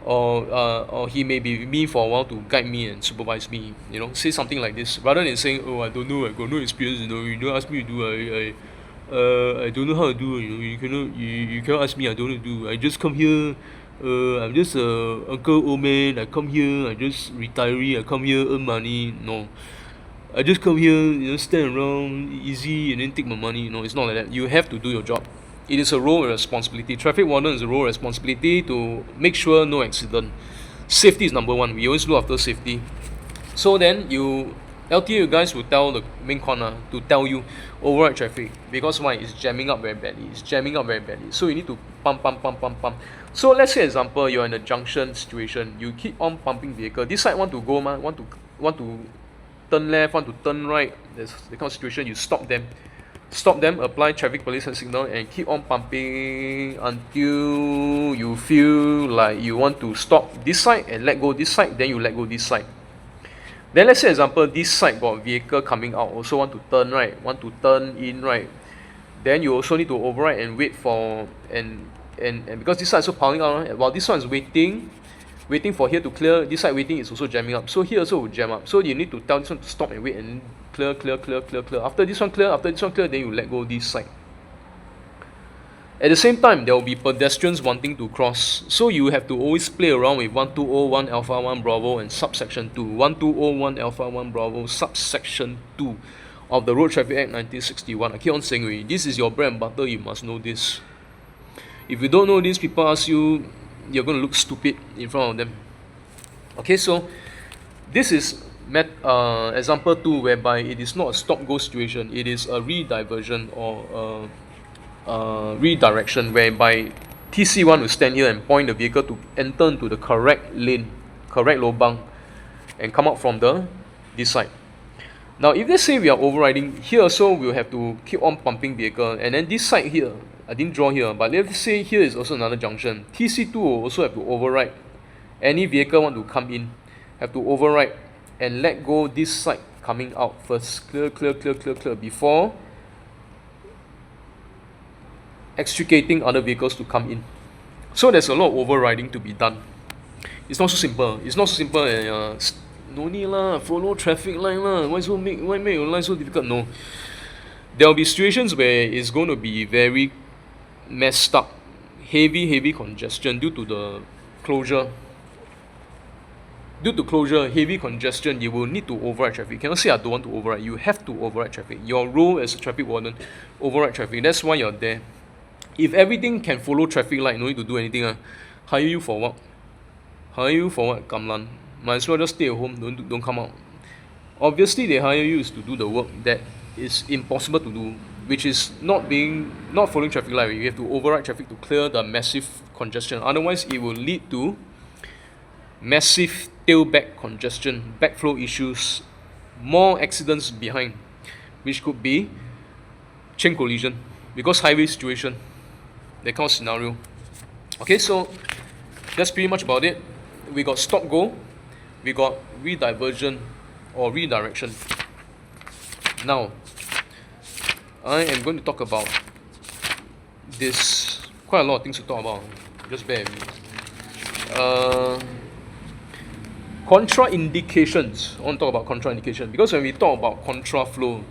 or he may be with me for a while to guide me and supervise me. Say something like this rather than saying, I don't know, I got no experience. You don't ask me to do. I don't know how to do. You cannot ask me. I don't know to do. I just come here. I'm just a uncle old man, I come here, I just retiree, I come here earn money. No, I just come here, stand around easy and then take my money. No, it's not like that. You have to do your job. It is a role and responsibility. Traffic warden is a role and responsibility to make sure no accident. Safety is number one. We always look after safety. So then LTA guys will tell the main corner to tell you override traffic, because why? It's jamming up very badly. So you need to pump. So let's say example, you're in a junction situation, you keep on pumping vehicle. This side want to go want to turn left, want to turn right. There's the kind of situation, you stop them, apply traffic police signal, and keep on pumping until you feel like you want to stop this side and let go this side, then you let go this side. Then let's say example, this side got vehicle coming out, also want to turn right, want to turn in right. Then you also need to override and wait for and because this side is also piling out, right? While this one is waiting for here to clear, this side waiting is also jamming up. So here also will jam up. So you need to tell this one to stop and wait and clear. After this one clear, then you let go this side. At the same time, there will be pedestrians wanting to cross. So you have to always play around with 1201 Alpha 1 Bravo and subsection 2. 1201 Alpha 1 Bravo subsection 2 of the Road Traffic Act 1961. I keep on saying, this is your bread and butter, you must know this. If you don't know this, people ask you, you're going to look stupid in front of them. Okay, so this is example 2, whereby it is not a stop-go situation, it is a rediversion or redirection, whereby TC1 will stand here and point the vehicle to enter into the correct lane, correct lobang, and come out from this side. Now, if let's say we are overriding, here also we'll have to keep on pumping vehicle, and then this side here, I didn't draw here, but let's say here is also another junction. TC2 will also have to override. Any vehicle want to come in, have to override and let go this side coming out first. Clear before extricating other vehicles to come in. So there's a lot of overriding to be done. It's not so simple. No need lah, follow traffic light lah. Why make your life so difficult? No. There will be situations where it's going to be very messed up, heavy congestion due to the closure. Due to closure, heavy congestion, you will need to override traffic. You cannot say I don't want to override. You have to override traffic. Your role as a traffic warden, override traffic. That's why you're there. If everything can follow traffic light, no need to do anything. Hire you for what? Gamlan. Might as well just stay at home, don't come out. Obviously, they hire you is to do the work that is impossible to do, which is not following traffic light. You have to override traffic to clear the massive congestion. Otherwise, it will lead to massive tailback congestion, backflow issues, more accidents behind, which could be chain collision because highway situation, that kind of scenario. Okay, so that's pretty much about it. We got stop go, we got rediversion or redirection. Now, I am going to talk about this. Quite a lot of things to talk about. Just bear with me. Contraindications. I want to talk about contraindication because when we talk about contraflow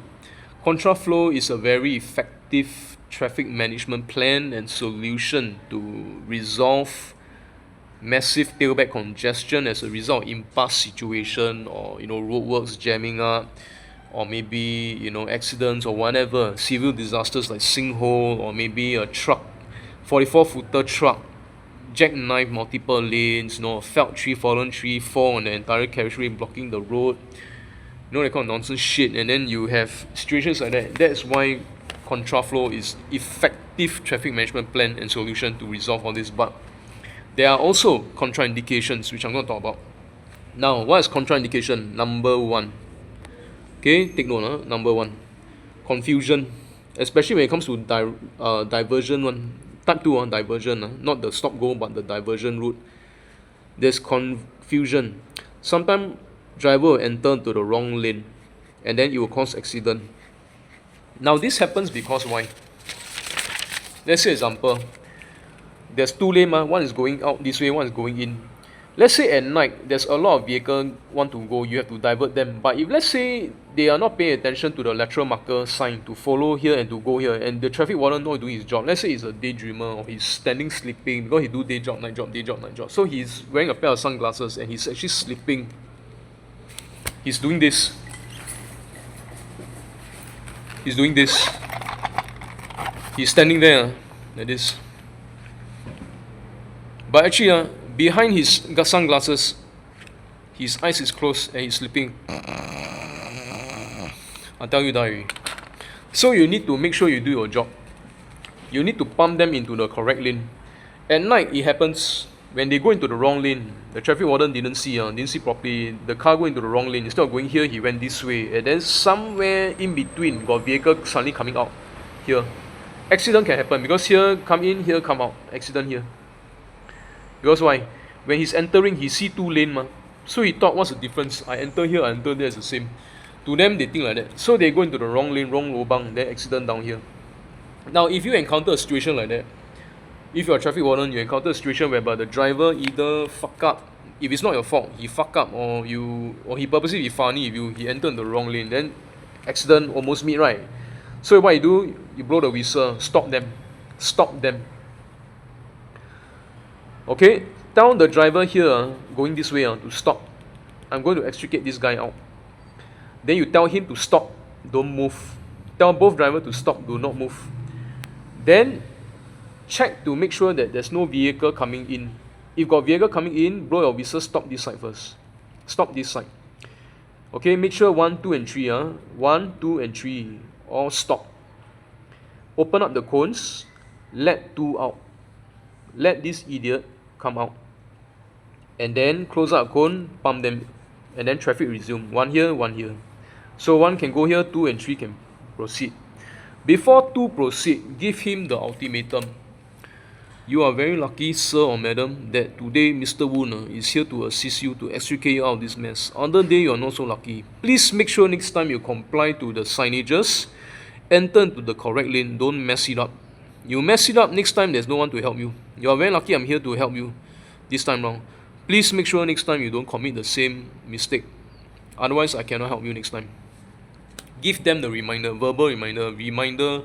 is a very effective traffic management plan and solution to resolve massive tailback congestion as a result of impasse situation or roadworks jamming up, or maybe accidents or whatever, civil disasters like sinkhole, or maybe a truck, 44-footer truck jackknife multiple lanes, a felled tree, fallen tree, fall on the entire carriageway blocking the road, that kind of nonsense shit. And then you have situations like that. That's why Contraflow is effective traffic management plan and solution to resolve all this. But there are also contraindications, which I'm going to talk about. Now, what is contraindication? Number 1. Okay, take note. Number 1, confusion, especially when it comes to diversion one. Type 2 diversion, not the stop go but the diversion route. There's confusion. Sometimes driver will enter into the wrong lane and then it will cause accident. Now this happens because why? Let's say example, there's 2 lanes, one is going out this way, one is going in. let's say at night there's a lot of vehicle want to go, you have to divert them. But if let's say they are not paying attention to the lateral marker sign to follow here and to go here, and the traffic warden not doing his job, let's say he's a daydreamer or he's standing sleeping because he do day job, night job, day job, night job. So he's wearing a pair of sunglasses and he's actually sleeping. He's doing this. He's doing this. He's standing there like this. But actually, behind his sunglasses, his eyes is closed and he's sleeping. I tell you that already. So you need to make sure you do your job. You need to pump them into the correct lane. At night, it happens when they go into the wrong lane. The traffic warden didn't see properly. The car go into the wrong lane. Instead of going here, he went this way. And then somewhere in between, got vehicle suddenly coming out here. Accident can happen because here come in, here come out. Accident here. Because why? When he's entering, he see two lane ma. So he thought, what's the difference? I enter here, I enter there, it's the same. To them, they think like that. So they go into the wrong lane, wrong lobang, then accident down here. Now, if you encounter a situation like that, if you're a traffic warden, you encounter a situation whereby the driver either fuck up. If it's not your fault, he fuck up, or he purposely be funny if he enter in the wrong lane, then accident almost meet, right? So what you do, you blow the whistle, stop them. Stop them. Okay, tell the driver here, going this way, to stop. I'm going to extricate this guy out. Then you tell him to stop, don't move. Tell both drivers to stop, do not move. Then check to make sure that there's no vehicle coming in. If got vehicle coming in, blow your whistle, stop this side first. Stop this side. Okay, make sure 1, 2, and 3. 1, 2, and 3. All stop. Open up the cones. Let 2 out. Let this idiot come out. And then close up a cone, pump them. And then traffic resume. 1 here, 1 here. So 1 can go here, 2 and 3 can proceed. Before 2 proceed, give him the ultimatum. You are very lucky, sir or madam, that today Mr. Woon is here to assist you to extricate you out of this mess. Other day, you are not so lucky. Please make sure next time you comply to the signages, enter into the correct lane, don't mess it up. You mess it up, next time there's no one to help you. You are very lucky I'm here to help you this time round. Please make sure next time you don't commit the same mistake. Otherwise, I cannot help you next time. Give them the reminder, verbal reminder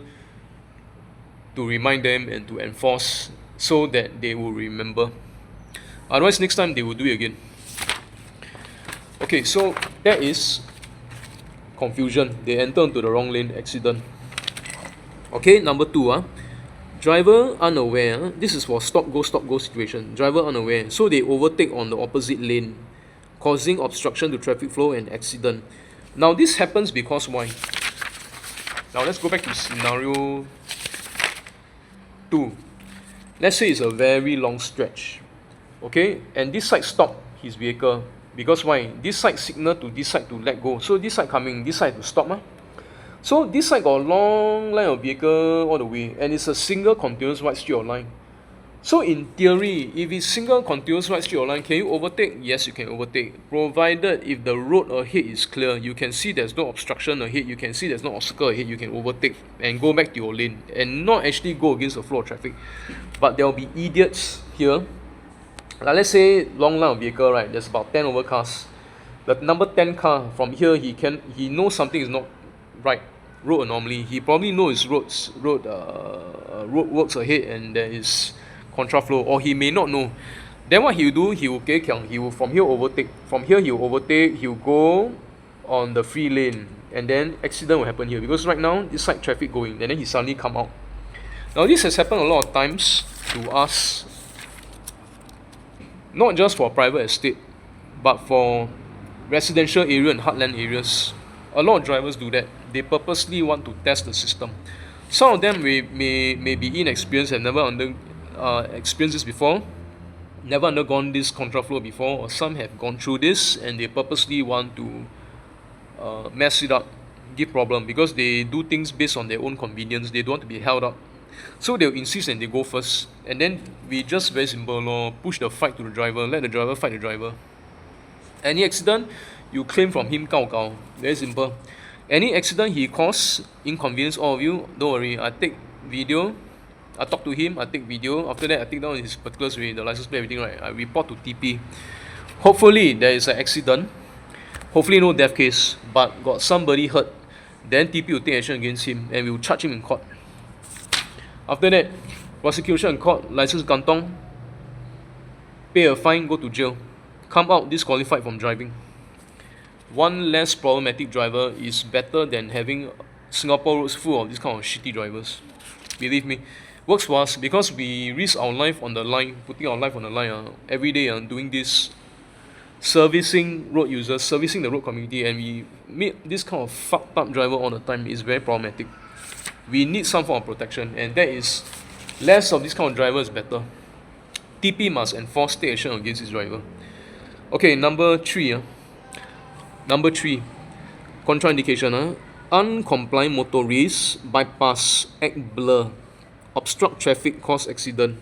to remind them and to enforce so that they will remember. Otherwise, next time they will do it again. Okay, so that is confusion. They enter into the wrong lane, accident. Okay, number 2. Driver unaware. This is for stop go situation. Driver unaware. So they overtake on the opposite lane, causing obstruction to traffic flow and accident. Now this happens because why? Now let's go back to scenario 2. Let's say it's a very long stretch. Okay, and this side stop his vehicle. Because why? This side signal to this side to let go. So this side coming, this side to stop. So this side got a long line of vehicle all the way, and it's a single continuous white straight line. So in theory, if it's single continuous white straight line, can you overtake? Yes, you can overtake. Provided if the road ahead is clear, you can see there's no obstruction ahead, you can see there's no obstacle ahead, you can overtake and go back to your lane and not actually go against the flow of traffic. But there will be idiots here. Like let's say long line of vehicle, right? There's about 10 over cars. The number 10 car from here, he knows something is not right. Road anomaly. He probably knows his road works ahead and there is contraflow, or he may not know. Then what he will do, he will from here overtake. From here he will overtake, he will go on the free lane, and then accident will happen here because right now this side traffic going, and then he suddenly come out. Now this has happened a lot of times to us, not just for private estate, but for residential area and heartland areas. A lot of drivers do that. They purposely want to test the system. Some of them may be inexperienced and never experienced this before, never undergone this contraflow before, or some have gone through this and they purposely want to mess it up, give problem, because they do things based on their own convenience. They don't want to be held up. So they'll insist and they go first. And then we just very simple, push the fight to the driver, let the driver fight the driver. Any accident, you claim from him, gao. Very simple. Any accident he cause inconvenience all of you, don't worry. I take video, I talk to him, I take video. After that, I take down his particulars, the license plate, everything, right? I report to TP. Hopefully there is an accident. Hopefully no death case, but got somebody hurt. Then TP will take action against him and we will charge him in court. After that, prosecution in court, license kantong, pay a fine, go to jail. Come out disqualified from driving. One less problematic driver is better than having Singapore roads full of this kind of shitty drivers. Believe me. Works for us because we risk our life on the line, putting our life on the line every day doing this, servicing road users, servicing the road community, and we meet this kind of fucked up driver all the time. Is very problematic. We need some form of protection, and that is less of this kind of driver is better. TP must enforce take action against this driver. Okay, number 3. Number 3, contraindication. Uncompliant motorists bypass, act blur, obstruct traffic, cause accident.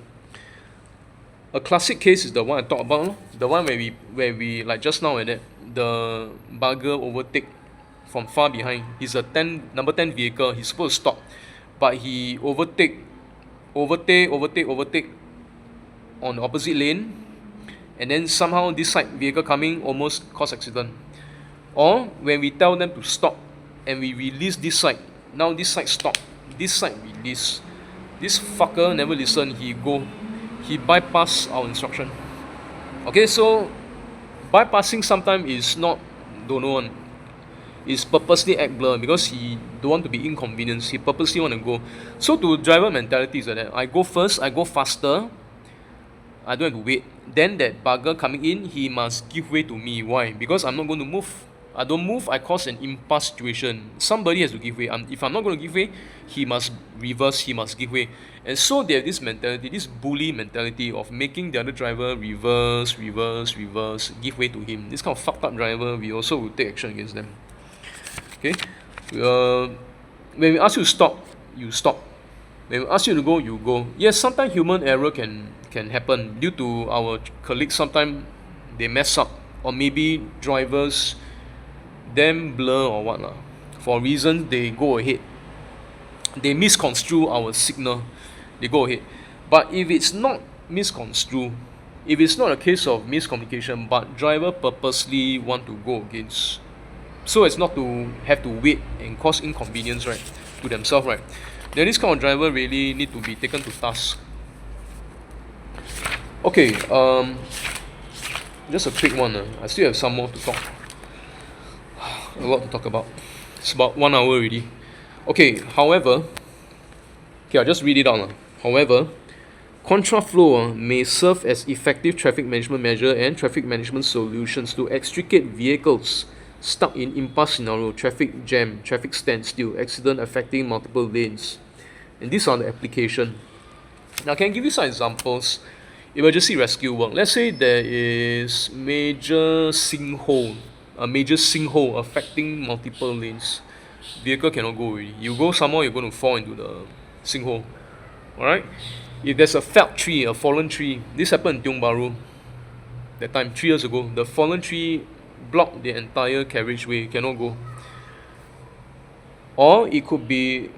A classic case is the one I talked about, the one where we like just now, and the bugger overtake from far behind. He's a number 10 vehicle. He's supposed to stop, but he overtake on the opposite lane, and then somehow this side vehicle coming almost cause accident. Or when we tell them to stop and we release this side, now this side stop, this side release. This fucker never listen, he bypass our instruction. Okay, so bypassing sometimes is not don't know one. Is purposely act blur because he don't want to be inconvenienced. He purposely want to go. So to driver mentality is like that. I go first, I go faster, I don't have to wait. Then that bugger coming in, he must give way to me. Why? Because I'm not going to move. I don't move, I cause an impasse situation. Somebody has to give way. If I'm not going to give way, he must reverse, he must give way. And so they have this mentality, this bully mentality of making the other driver reverse, give way to him. This kind of fucked up driver, we also will take action against them. Okay? When we ask you to stop, you stop. When we ask you to go, you go. Yes, sometimes human error can happen due to our colleagues. Sometimes they mess up, or maybe drivers them blur or what lah. For reasons they go ahead. They misconstrue our signal. They go ahead. But if it's not misconstrued, if it's not a case of miscommunication, but driver purposely want to go against, so as not to have to wait and cause inconvenience, right, to themselves, right, then this kind of driver really need to be taken to task. Okay, just a quick one. I still have some more to talk. A lot to talk about. It's about 1 hour already. Okay, however, I'll just read it out. However, Contraflow may serve as effective traffic management measure and traffic management solutions to extricate vehicles stuck in impasse scenario, traffic jam, traffic standstill, accident affecting multiple lanes. And these are the application. Now, can I give you some examples? Emergency rescue work. Let's say there is a major sinkhole affecting multiple lanes. Vehicle cannot go already. You go somewhere, you're going to fall into the sinkhole. Alright? If there's a felled tree, a fallen tree, this happened in Tiong Bahru that time, 3 years ago. The fallen tree blocked the entire carriageway, cannot go. Or it could be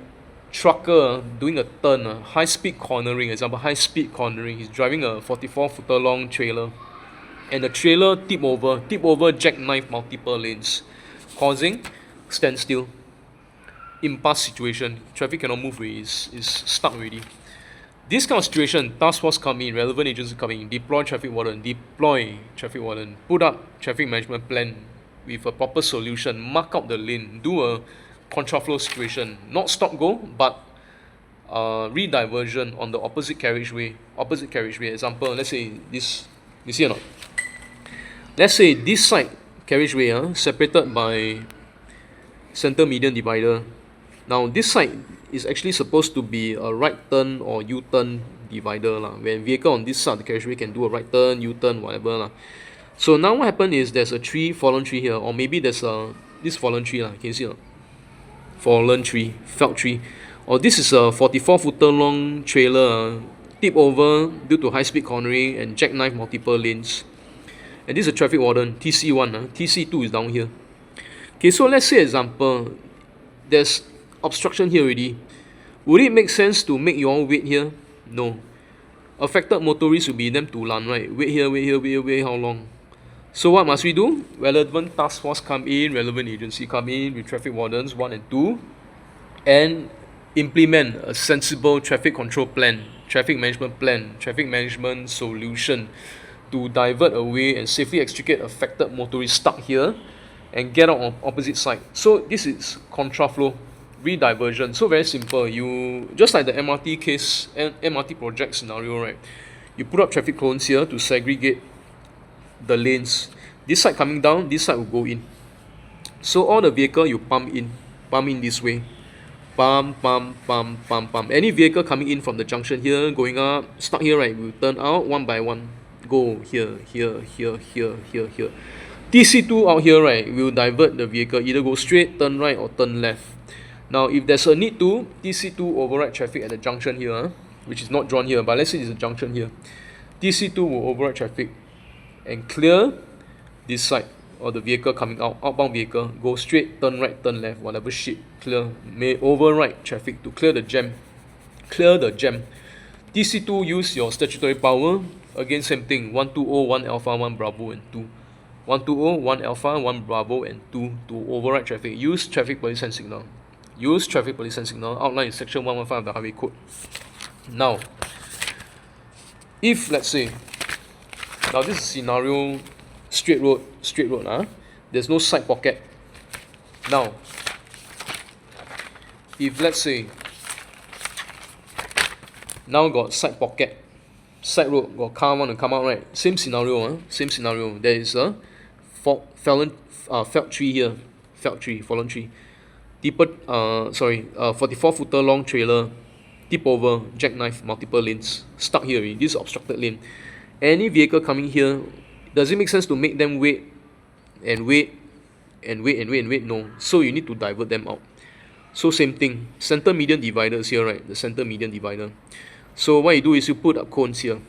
trucker doing a turn, high speed cornering. Example, high speed cornering. He's driving a 44-footer long trailer, and the trailer tip over, jackknife multiple lanes, causing standstill, impasse situation. Traffic cannot move already, is stuck already. This kind of situation, task force come in, relevant agencies come in, deploy traffic warden, put up traffic management plan with a proper solution, mark out the lane, do a contraflow situation, not stop go, but rediversion on the opposite carriageway. Example, let's say this, you see or not? Let's say this side carriageway separated by center median divider. Now this side is actually supposed to be a right turn or U-turn divider lah. When vehicle on this side of the carriageway can do a right turn, U-turn, whatever lah. So now what happened is there's a fallen tree here, or maybe there's this fallen tree lah. Can you see or not? Fallen tree, felled tree. Or this is a 44-footer long trailer, tip over due to high-speed cornering and jackknife multiple lanes. And this is a traffic warden, TC1, TC2 is down here. Okay, so let's say example, there's obstruction here already. Would it make sense to make you all wait here? No. Affected motorists will be them to run, right? Wait here, how long? So what must we do? Relevant task force come in, relevant agency come in with traffic wardens 1 and 2, and implement a sensible traffic control plan, traffic management solution to divert away and safely extricate affected motorists stuck here and get out on opposite side. So this is contraflow, rediversion. So very simple. You just like the MRT case and MRT project scenario, right? You put up traffic cones here to segregate the lanes. This side coming down, this side will go in. So all the vehicle you pump in this way. Pump. Any vehicle coming in from the junction here, going up, stuck here, right, will turn out one by one. Go here. TC2 out here, right, will divert the vehicle, either go straight, turn right, or turn left. Now, if there's a need to, TC2 override traffic at the junction here, which is not drawn here, but let's say there's a junction here. TC2 will override traffic and clear this side, or the vehicle coming out, outbound vehicle, go straight, turn right, turn left, whatever shit, clear, may override traffic to clear the jam. TC2 use your statutory power, again same thing, 120, 1 alpha, 1 bravo and 2. 120, 1 alpha, 1 bravo and 2 to override traffic. Use traffic police hand signal. Outline in section 115 of the highway code. Now, if let's say, now this is scenario straight road, there's no side pocket. Now, if let's say, now got side pocket, side road, got car want to come out, right? Same scenario. There is a felt tree here, fallen tree. 44-footer long trailer, tip over, jackknife, multiple lanes, stuck here already. This is obstructed lane. Any vehicle coming here, does it make sense to make them wait? No. So you need to divert them out. So same thing, center median divider is here, right? The center median divider. So what you do is you put up cones here.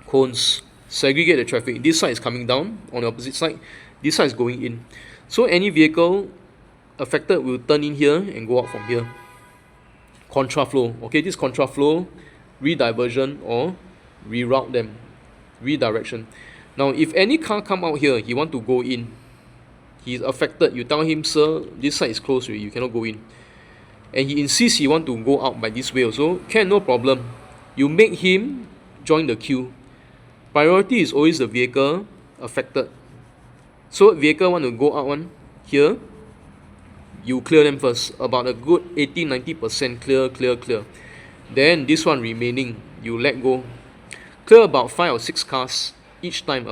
Cones, segregate the traffic. This side is coming down on the opposite side. This side is going in. So any vehicle affected will turn in here and go out from here. Contraflow. Okay, this contraflow, rediversion or reroute them. Redirection. Now, if any car come out here, he want to go in. He's affected. You tell him, sir, this side is closed already. You cannot go in. And he insists he want to go out by this way also. Can, no problem. You make him join the queue. Priority is always the vehicle affected. So vehicle want to go out one here. You clear them first. About a good 80-90% clear. Then this one remaining, you let go. Clear about 5 or 6 cars each time,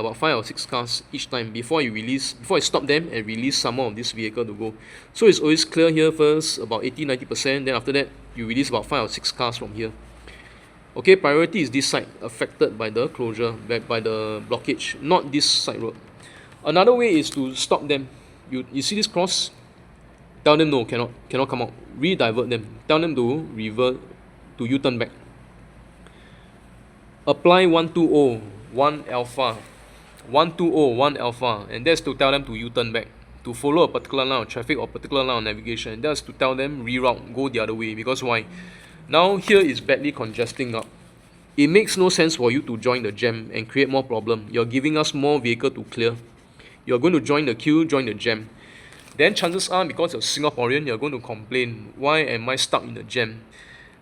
before you stop them and release some more of this vehicle to go. So it's always clear here first, about 80-90%, then after that, you release about 5 or 6 cars from here. Okay, priority is this side, affected by the closure, by the blockage, not this side road. Another way is to stop them. You see this cross? Tell them no, cannot come out. Redivert them. Tell them to revert, to U-turn back. Apply 120, 1 alpha, 120, 1 alpha, and that's to tell them to U-turn back, to follow a particular line of traffic or particular line of navigation. That's to tell them reroute, go the other way. Because why? Now here is badly congesting up. It makes no sense for you to join the jam and create more problem. You're giving us more vehicle to clear. You're going to join the queue, join the jam. Then chances are, because you're Singaporean, you're going to complain, why am I stuck in the jam?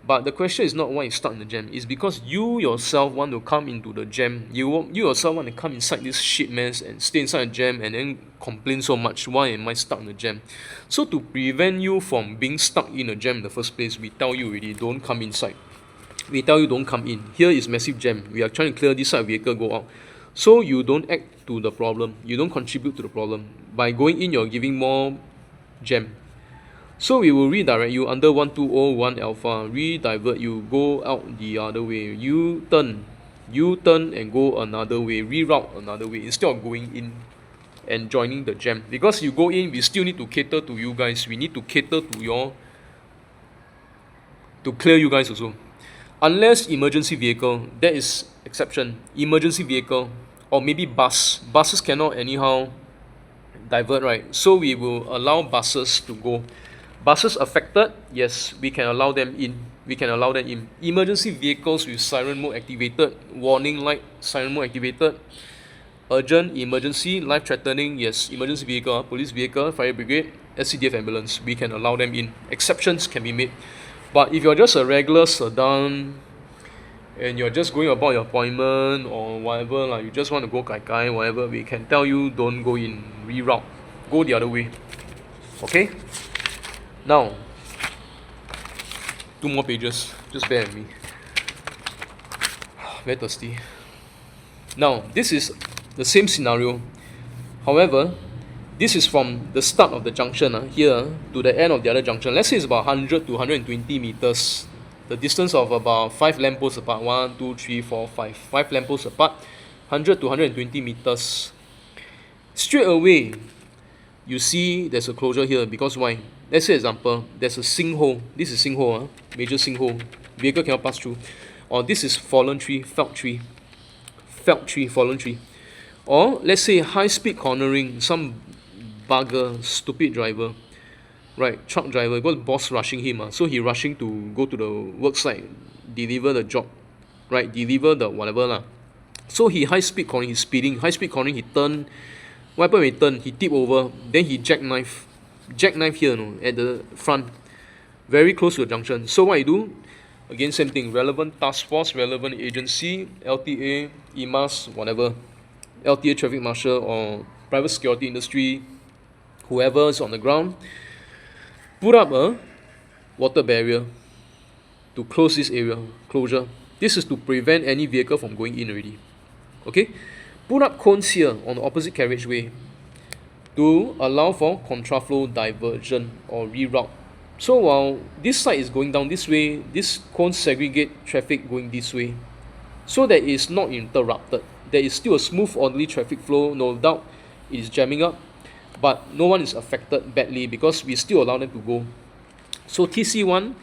But the question is not why you're stuck in the jam. It's because you yourself want to come into the jam. You yourself want to come inside this shit mess and stay inside the jam and then complain so much, why am I stuck in the jam? So to prevent you from being stuck in a jam in the first place, we tell you already, don't come inside. We tell you don't come in. Here is massive jam. We are trying to clear this side vehicle, go out. So you don't act to the problem. You don't contribute to the problem. By going in, you're giving more jam. So we will redirect you under 120, 1 alpha, redivert you, go out the other way, U-turn and go another way, reroute another way, instead of going in and joining the jam. Because you go in, we still need to cater to you guys. We need to cater to to clear you guys also. Unless emergency vehicle, that is exception. Emergency vehicle or maybe bus. Buses cannot anyhow divert, right? So we will allow buses to go. Buses affected, yes, we can allow them in. Emergency vehicles with siren mode activated, warning light, siren mode activated, Urgent, emergency, life-threatening, yes, emergency vehicle, police vehicle, fire brigade, SCDF ambulance, we can allow them in. Exceptions can be made. But if you're just a regular sedan and you're just going about your appointment or whatever, like you just want to go kai, whatever, we can tell you don't go in, reroute, go the other way. Okay? Now, 2 more pages, just bear with me. Very thirsty. Now, this is the same scenario. However, this is from the start of the junction here to the end of the other junction. Let's say it's about 100 to 120 meters. The distance of about 5 lampposts apart. 1, 2, 3, 4, 5. 5 lampposts apart. 100 to 120 meters. Straight away, you see there's a closure here because why? Let's say example, there's a sinkhole. This is sinkhole, major sinkhole. Vehicle cannot pass through. Or this is fallen tree, felled tree. Felled tree, fallen tree. Or let's say high-speed cornering, some bugger, stupid driver, right? Truck driver, because boss rushing him, so he rushing to go to the work site, deliver the job, right? Deliver the whatever lah. So he high-speed cornering, he's speeding, high-speed cornering, he turn. What happened when he turn? He tip over, then he jackknife here, no, at the front, very close to the junction. So what you do? Again, same thing. Relevant task force, relevant agency, LTA, impasse, whatever. LTA traffic marshal or private security industry, whoever is on the ground, put up a water barrier to close this area, closure. This is to prevent any vehicle from going in already. Okay? Put up cones here on the opposite carriageway to allow for contraflow diversion or reroute. So while this side is going down this way, this cones segregate traffic going this way, so that it's not interrupted. There is still a smooth, orderly traffic flow. No doubt it is jamming up, but no one is affected badly because we still allow them to go. So TC1,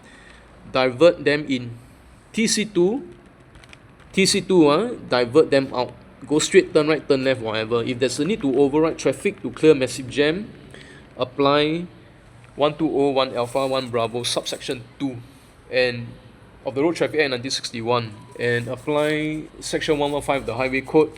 divert them in. TC2, divert them out. Go straight, turn right, turn left, whatever. If there's a need to override traffic to clear massive jam, apply 120, 1 Alpha, 1 Bravo, subsection 2 and of the Road Traffic Act 1961, and apply section 115 of the Highway Code,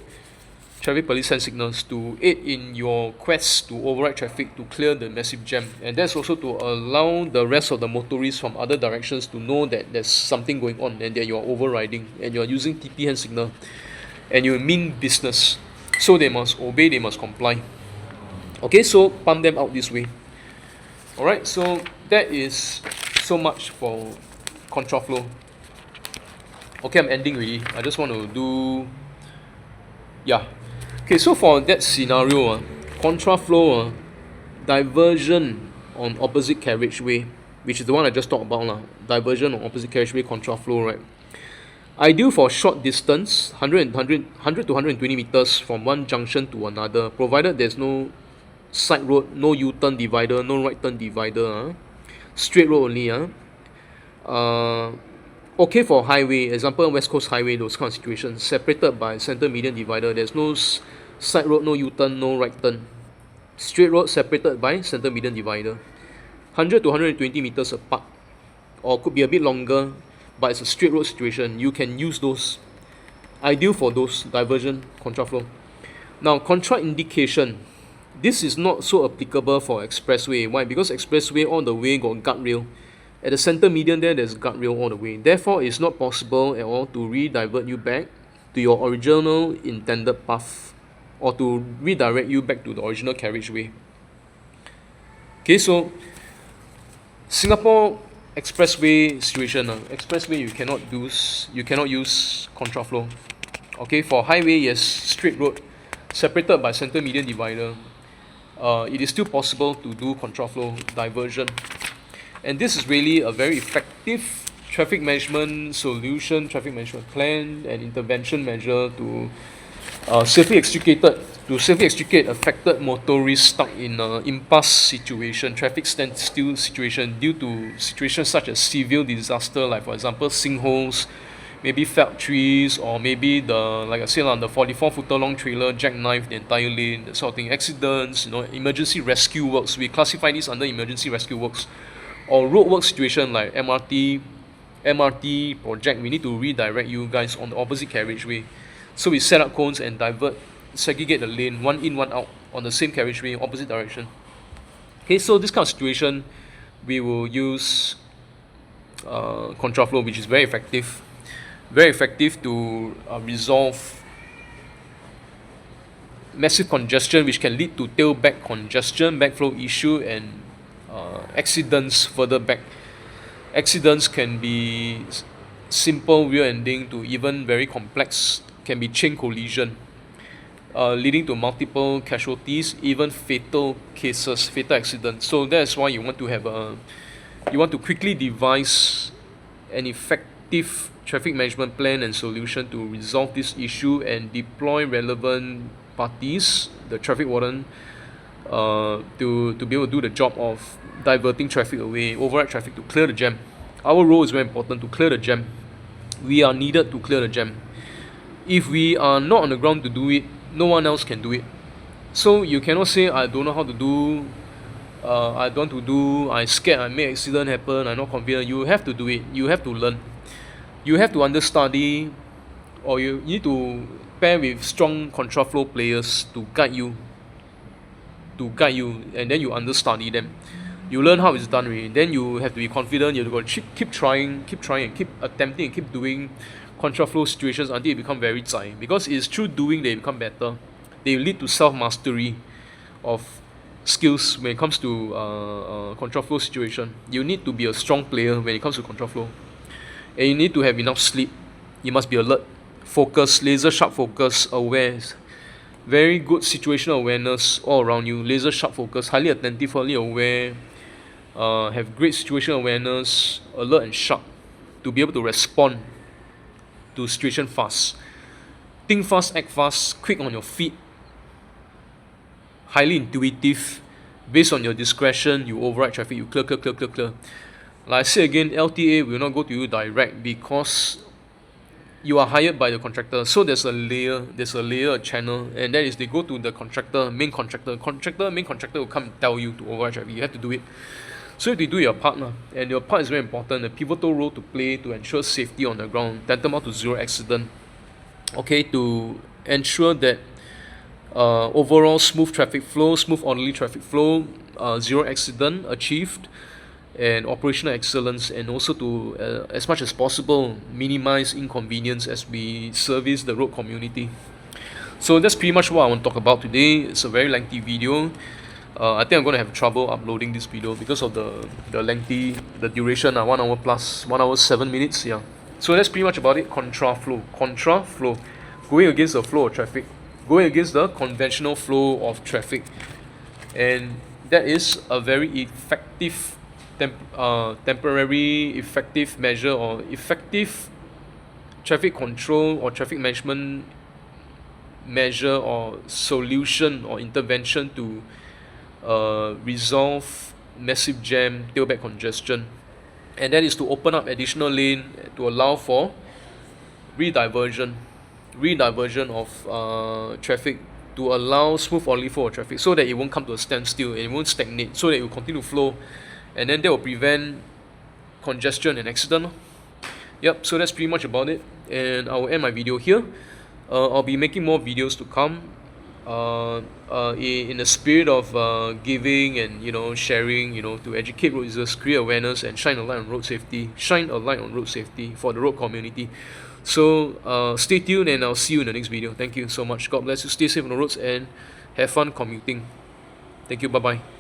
traffic police hand signals to aid in your quest to override traffic to clear the massive jam. And that's also to allow the rest of the motorists from other directions to know that there's something going on and that you're overriding and you're using TP hand signal and you mean business. So they must obey, they must comply. Okay, so pump them out this way. Alright, so that is so much for contraflow. Okay, I'm ending already. I just want to do... Yeah. Okay, so for that scenario, contraflow, diversion on opposite carriageway, which is the one I just talked about. Diversion on opposite carriageway, contraflow, right? Ideal for short distance, 100 to 120 meters from one junction to another, provided there's no side road, no U-turn divider, no right turn divider, straight road only. Okay for highway, example West Coast Highway, those kind of situations, separated by center median divider, there's no side road, no U-turn, no right turn. Straight road separated by center median divider. 100 to 120 meters apart, or could be a bit longer, but it's a straight road situation. You can use those. Ideal for those, diversion, contraflow. Now, contraindication. This is not so applicable for expressway. Why? Because expressway all the way got guardrail. At the center median there's guardrail all the way. Therefore, it's not possible at all to re-divert you back to your original intended path or to redirect you back to the original carriageway. Okay, so Singapore expressway situation. Expressway you cannot use contraflow. Okay, for highway, yes, straight road separated by center median divider. It is still possible to do contraflow diversion. And this is really a very effective traffic management solution, traffic management plan and intervention measure to safely extricate affected motorists stuck in an impasse situation, traffic standstill situation due to situations such as severe disaster, like for example sinkholes, maybe felled trees, or maybe like I said, the 44-footer long trailer jackknife the entire lane, that sort of thing, accidents, emergency rescue works. We classify this under emergency rescue works. Or roadwork situation like MRT project, we need to redirect you guys on the opposite carriageway. So we set up cones and divert segregate the lane, one in, one out, on the same carriageway, opposite direction. Okay, so this kind of situation, we will use contraflow, which is very effective to resolve massive congestion, which can lead to tailback congestion, backflow issue, and accidents further back. Accidents can be simple rear ending to even very complex, can be chain collision, leading to multiple casualties, even fatal cases, fatal accidents. So that's why you want to quickly devise an effective traffic management plan and solution to resolve this issue and deploy relevant parties, the traffic warden, to be able to do the job of diverting traffic away, override traffic to clear the jam. Our role is very important to clear the jam. We are needed to clear the jam. If we are not on the ground to do it, no one else can do it. So you cannot say, I don't know how to do, I don't want to do, I scared I make accident happen, I'm not confident. You have to do it. You have to learn. You have to understudy, or you need to pair with strong contraflow players to guide you, and then you understudy them. You learn how it's done already. Then you have to be confident. You have to go keep trying, and keep attempting, and keep doing contraflow situations until it become very zai. Because it's through doing they become better. They lead to self-mastery of skills when it comes to contraflow situation. You need to be a strong player when it comes to contraflow. And you need to have enough sleep. You must be alert, focused, laser sharp focus, aware. Very good situational awareness all around you. Laser sharp focus, highly attentive, highly aware. Have great situational awareness, alert and sharp, to be able to respond to situation fast. Think fast, act fast, quick on your feet. Highly intuitive. Based on your discretion, you override traffic, you clear. Like I say again, LTA will not go to you direct because you are hired by the contractor. So there's a layer, a channel, and that is they go to the contractor, main contractor. Main contractor will come and tell you to override traffic. You have to do it. So you have to do your part now. And your part is very important, a pivotal role to play to ensure safety on the ground, tantamount to zero accident. Okay, to ensure that overall smooth orderly traffic flow, zero accident achieved, and operational excellence, and also to as much as possible minimize inconvenience as we service the road community. So that's pretty much what I want to talk about today. It's a very lengthy video. I think I'm going to have trouble uploading this video because of the duration, 1 hour plus, 1 hour 7 minutes. Yeah. So that's pretty much about it. Contraflow, going against the flow of traffic, going against the conventional flow of traffic, and that is a very effective temporary effective measure or effective traffic control or traffic management measure or solution or intervention to resolve massive jam, tailback congestion, and that is to open up additional lane to allow for rediversion of traffic, to allow smooth orderly flow of traffic so that it won't come to a standstill and it won't stagnate, so that it will continue to flow, and then that will prevent congestion and accident. Yep, so that's pretty much about it, and I will end my video here. I'll be making more videos to come in the spirit of giving and sharing, to educate road users, create awareness, and shine a light on road safety for the road community. So stay tuned, and I'll see you in the next video. Thank you so much. God bless you. Stay safe on the roads and have fun commuting. Thank you. Bye bye.